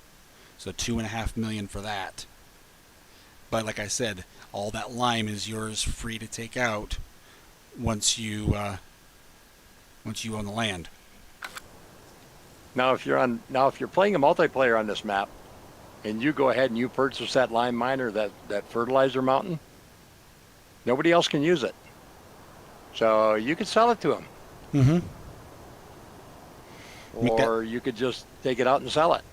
So 2.5 million for that. But like I said, all that lime is yours free to take out once you once you own the land.
Now, if you're playing a multiplayer on this map, and you go ahead and you purchase that lime miner, that fertilizer mountain, nobody else can use it. So you could sell it to them.
Mm-hmm.
Or you could just take it out and sell it.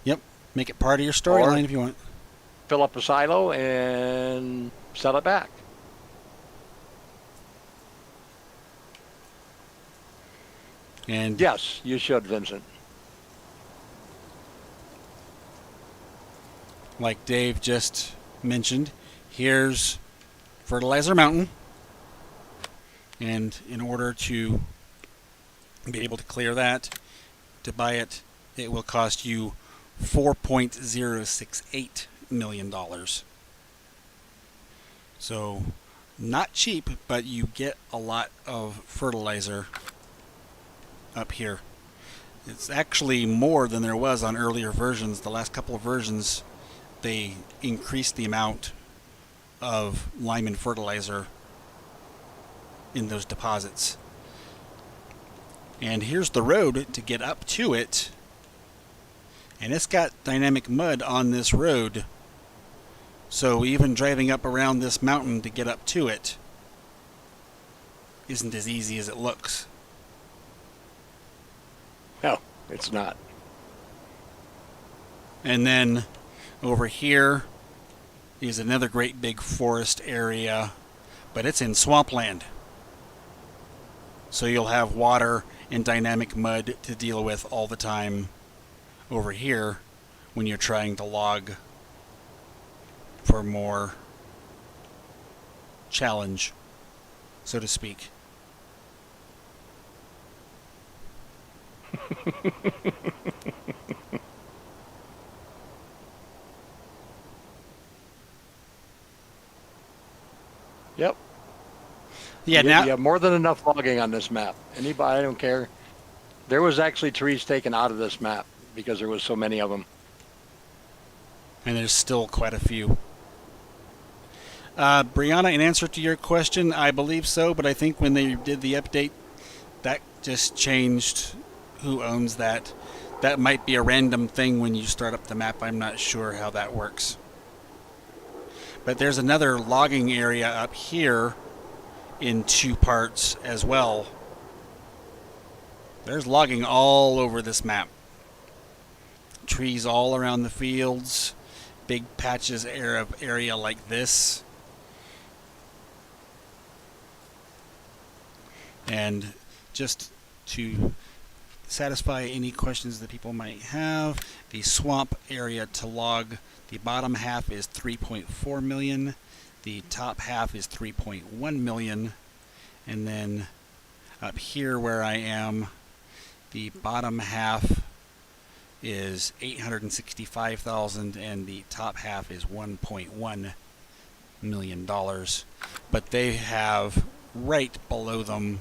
Yep. Make it part of your storyline if you want.
Fill up a silo and sell it back.
And
Yes, you should, Vincent.
like Dave just mentioned, here's Fertilizer Mountain. And in order to be able to clear that, to buy it, it will cost you $4.068 million. So, not cheap, but you get a lot of fertilizer up here. It's actually more than there was on earlier versions. The last couple of versions, they increased the amount of lime and fertilizer in those deposits. And here's the road to get up to it. And it's got dynamic mud on this road. So even driving up around this mountain to get up to it isn't as easy as it looks.
No, it's not.
And then over here is another great big forest area, but it's in swampland. So you'll have water and dynamic mud to deal with all the time over here when you're trying to log for more challenge, so to speak.
Yep.
Yeah,
you,
now
you have more than enough logging on this map. Anybody, I don't care. There was actually trees taken out of this map because there was so many of them.
and there's still quite a few. Brianna, in answer to your question, I believe so, but I think when they did the update, that just changed who owns that. That might be a random thing when you start up the map. I'm not sure how that works. But there's another logging area up here in 2 parts as well. There's logging all over this map. Trees all around the fields, big patches of area like this. And just to satisfy any questions that people might have, the swamp area to log, the bottom half is 3.4 million, the top half is 3.1 million, and then up here where I am, the bottom half is 865,000 and the top half is 1.1 million dollars. But they have right below them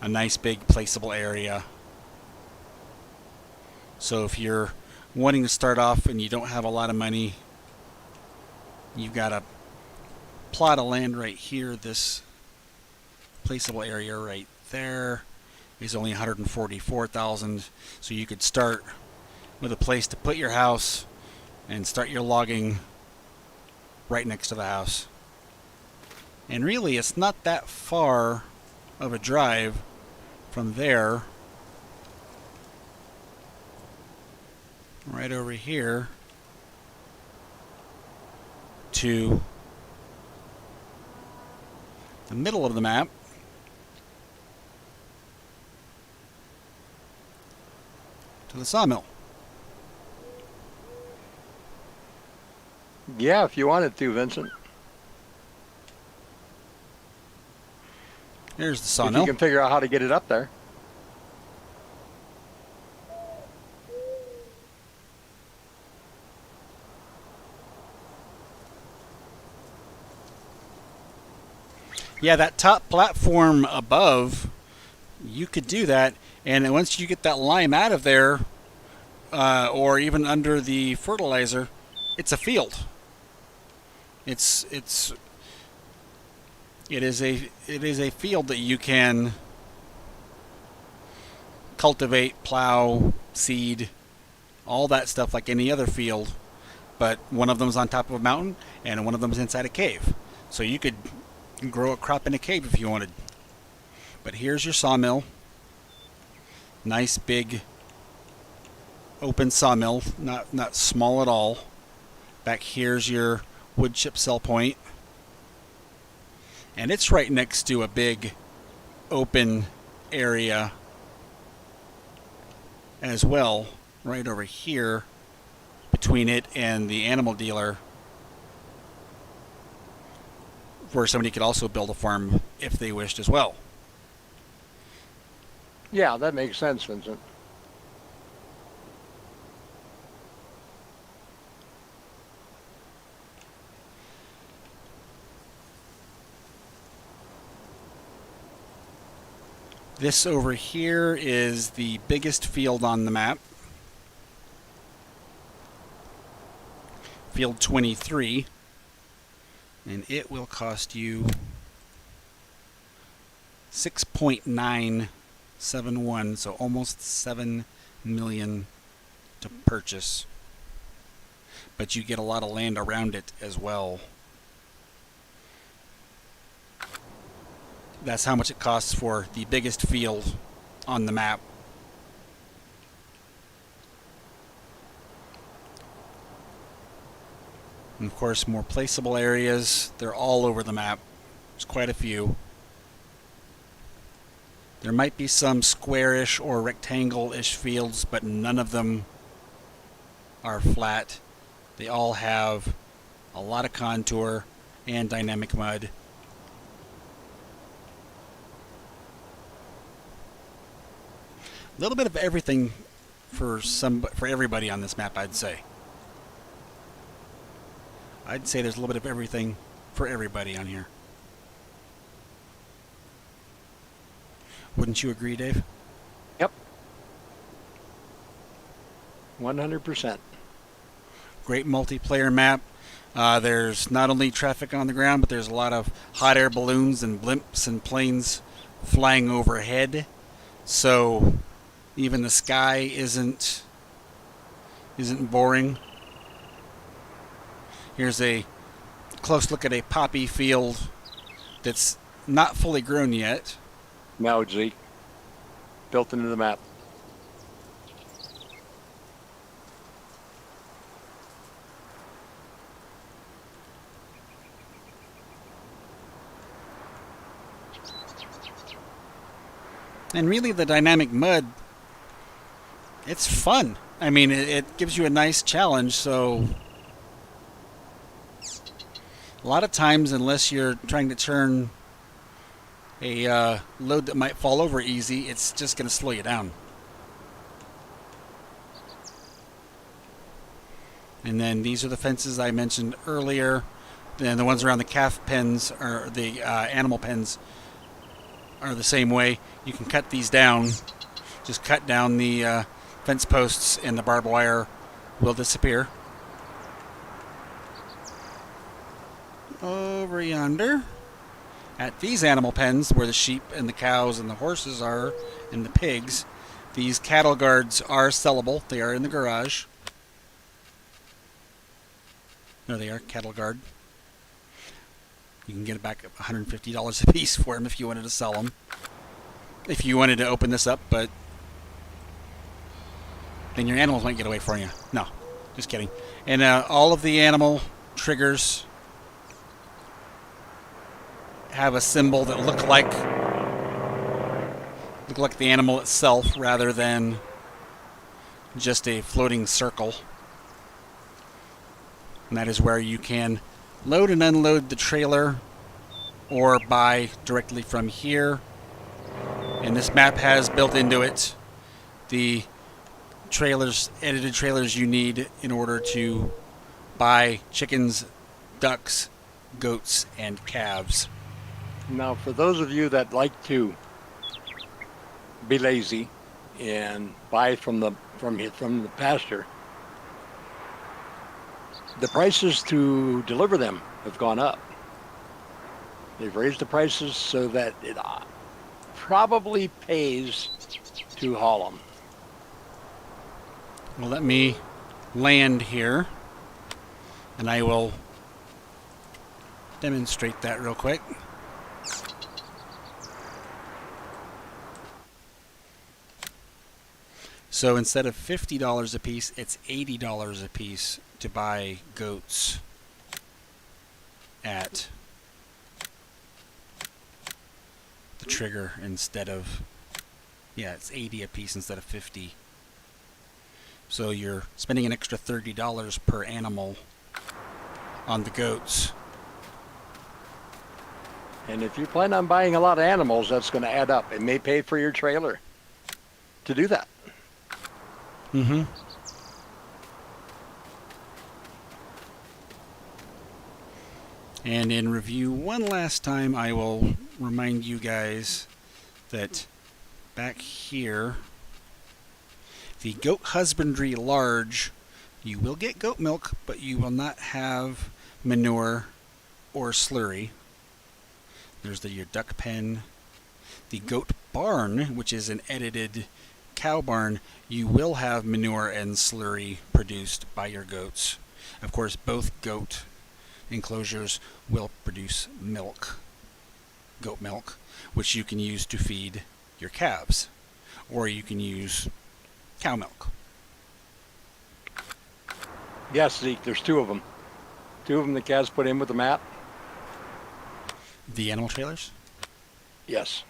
a nice big placeable area. So if you're wanting to start off and you don't have a lot of money, you've got a plot of land right here. This placeable area right there is only 144,000. So you could start with a place to put your house and start your logging right next to the house. And really, it's not that far of a drive from there right over here to the middle of the map, to the sawmill.
Yeah, if you wanted to, Vincent.
There's the
If
sawmill.
you can figure out how to get it up there.
Yeah, that top platform above, you could do that, and once you get that lime out of there, or even under the fertilizer, it's a field. It's It is a field that you can cultivate, plow, seed, all that stuff like any other field, but one of them's on top of a mountain and one of them's inside a cave. So you could grow a crop in a cave if you wanted. But here's your sawmill. Nice big open sawmill, not small at all. Back here's your wood chip sell point. And it's right next to a big open area as well, right over here between it and the animal dealer, where somebody could also build a farm if they wished as well.
Yeah, that makes sense, Vincent.
This over here is the biggest field on the map. Field 23. And it will cost you 6.971, so almost 7 million to purchase. But you get a lot of land around it as well. That's how much it costs for the biggest field on the map. And of course, more placeable areas. They're all over the map. There's quite a few. There might be some squarish or rectangle-ish fields, but none of them are flat. They all have a lot of contour and dynamic mud. A little bit of everything for everybody on this map, I'd say. I'd say there's a little bit of everything for everybody on here. Wouldn't you agree, Dave?
Yep. 100%.
Great multiplayer map. There's not only traffic on the ground, but there's a lot of hot air balloons and blimps and planes flying overhead. So even the sky isn't boring. Here's a close look at a poppy field that's not fully grown yet.
Now, Zeke, built into the map.
And really the dynamic mud, it's fun. I mean, it gives you a nice challenge, so a lot of times, unless you're trying to turn a load that might fall over easy, it's just going to slow you down. And then these are the fences I mentioned earlier. Then the ones around the calf pens, or the animal pens, are the same way. You can cut these down. Just cut down the fence posts and the barbed wire will disappear. Over yonder, at these animal pens where the sheep and the cows and the horses are, and the pigs, these cattle guards are sellable. They are in the garage. There they are, cattle guard. You can get back $150 a piece for them if you wanted to sell them. If you wanted to open this up, but then your animals might get away from you. No, just kidding. And all of the animal triggers have a symbol that look like the animal itself rather than just a floating circle. And that is where you can load and unload the trailer or buy directly from here. And this map has built into it the edited trailers you need in order to buy chickens, ducks, goats, and calves.
Now, for those of you that like to be lazy and buy from the pasture, the prices to deliver them have gone up.
They've raised the prices so that it probably pays to haul them.
Well, let me land here, and I will demonstrate that real quick. So instead of $50 a piece, it's $80 a piece to buy goats at the trigger instead of, yeah, it's 80 a piece instead of 50. So you're spending an extra $30 per animal on the goats.
And if you plan on buying a lot of animals, that's going to add up. It may pay for your trailer to do that.
Mm-hmm. And in review one last time, I will remind you guys that back here, the goat husbandry large, you will get goat milk, but you will not have manure or slurry. There's your duck pen. The goat barn, which is an edited cow barn, you will have manure and slurry produced by your goats. Of course, both goat enclosures will produce milk, goat milk, which you can use to feed your calves, or you can use cow milk.
Yes, Zeke, there's two of them. Two of them the Kaz put in with the map.
The animal trailers?
Yes.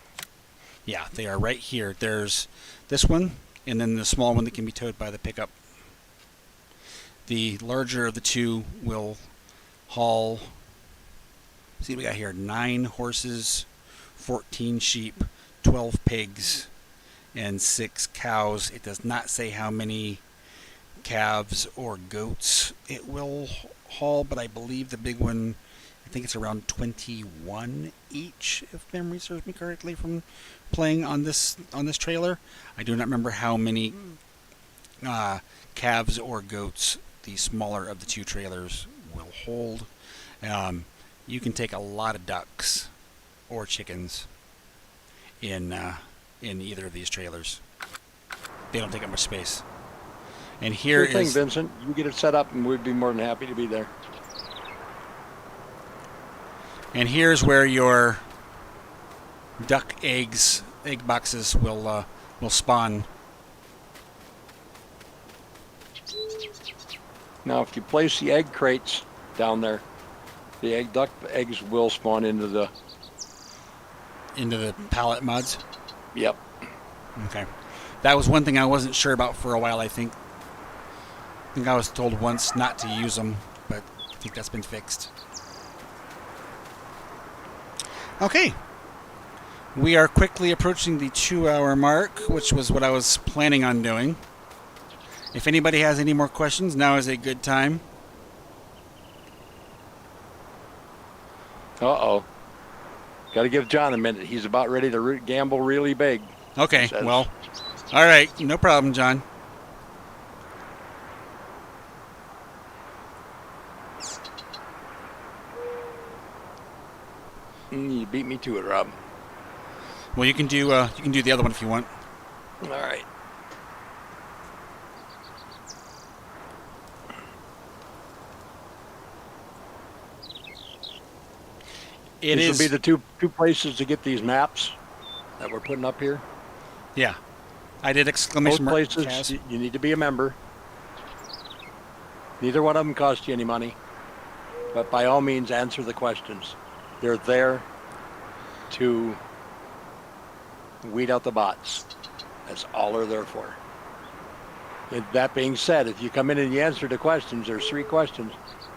Yeah, they are right here. There's this one, and then the small one that can be towed by the pickup. The larger of the two will haul, see what we got here, 9 horses, 14 sheep, 12 pigs, and 6 cows. It does not say how many calves or goats it will haul, but I believe the big one, I think it's around 21 each, if memory serves me correctly from playing on this trailer. I do not remember how many calves or goats the smaller of the two trailers will hold. You can take a lot of ducks or chickens in either of these trailers. They don't take up much space. And here
Sure thing,
is
Vincent. You get it set up, and we'd be more than happy to be there.
And here's where your duck egg boxes will spawn.
Now, if you place the egg crates down there, the duck eggs will spawn into the.
Pallet mods.
Yep.
Okay, that was one thing I wasn't sure about for a while. I think I was told once not to use them, but I think that's been fixed. Okay. We are quickly approaching the 2-hour mark, which was what I was planning on doing. If anybody has any more questions, now is a good time.
Uh-oh. Got to give John a minute. He's about ready to gamble really big.
Okay, well, all right, no problem, John.
You beat me to it, Rob.
Well, you can do the other one if you want.
All right. These will be the two places to get these maps that we're putting up here.
Yeah, I did exclamation
Both
mark.
places, you need to be a member. Neither one of them cost you any money, but by all means, answer the questions. They're there to weed out the bots. That's all they're there for. And that being said, if you come in and you answer the questions, there's 3 questions.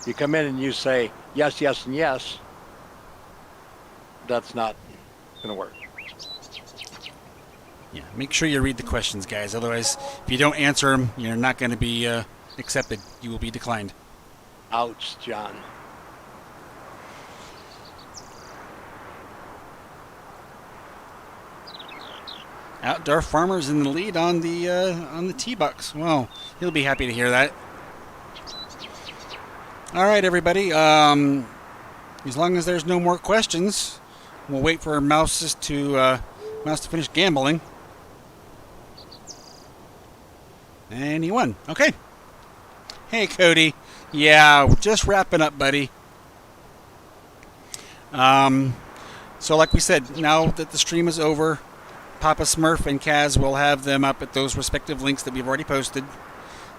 You come in and you say yes, yes, and yes. That's not going to work.
Yeah, make sure you read the questions, guys. Otherwise, if you don't answer them, you're not going to be accepted. You will be declined.
Ouch, John.
Outdoor Farmer's in the lead on the T-Bucks. Well, he'll be happy to hear that. All right, everybody. As long as there's no more questions, We'll wait for mouse to finish gambling. And he won. Okay. Hey, Cody. Yeah, just wrapping up, buddy. So like we said, now that the stream is over, Papa Smurf and Kaz will have them up at those respective links that we've already posted.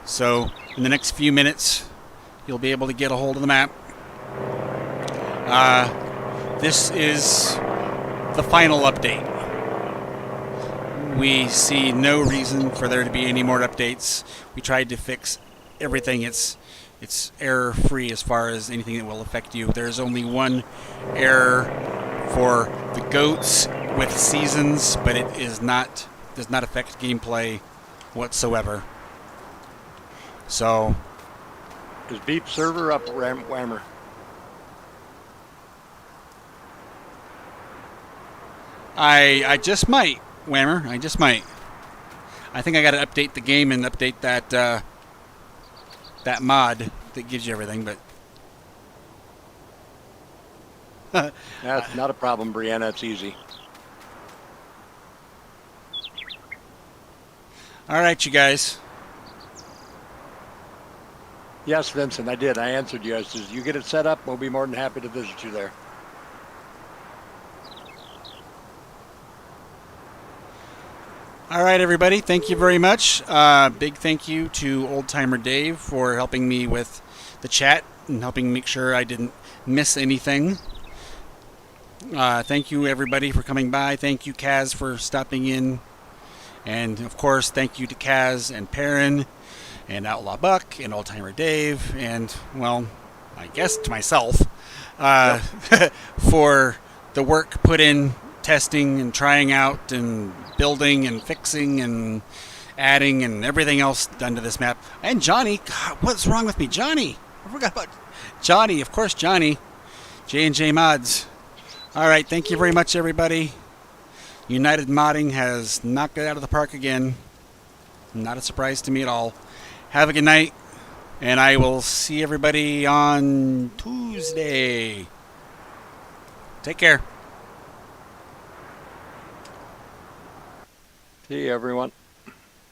So in the next few minutes, you'll be able to get a hold of the map. This is the final update. We see no reason for there to be any more updates. We tried to fix everything. It's error-free as far as anything that will affect you. There's only one error for the goats with seasons, but it does not affect gameplay whatsoever. So,
Is Beep server up, Whammer?
I just might, Whammer. I just might. I think I got to update the game and update that that mod that gives you everything, but
That's not a problem, Brianna. It's easy.
all right, you guys.
Yes, Vincent, I did. I answered you. I said, you get it set up, we'll be more than happy to visit you there.
All right, everybody. Thank you very much. Big thank you to Old Timer Dave for helping me with the chat and helping make sure I didn't miss anything. Thank you, everybody, for coming by. Thank you, Kaz, for stopping in. And, of course, thank you to Kaz and Perrin and Outlaw Buck and Old Timer Dave and, well, I guess to myself for the work put in testing and trying out and building and fixing and adding and everything else done to this map. And Johnny, God, what's wrong with me? Johnny! I forgot about Johnny, of course, Johnny. J&J Mods. All right, thank you very much, everybody. United Modding has knocked it out of the park again. Not a surprise to me at all. Have a good night, and I will see everybody on Tuesday. Take care.
See you, everyone.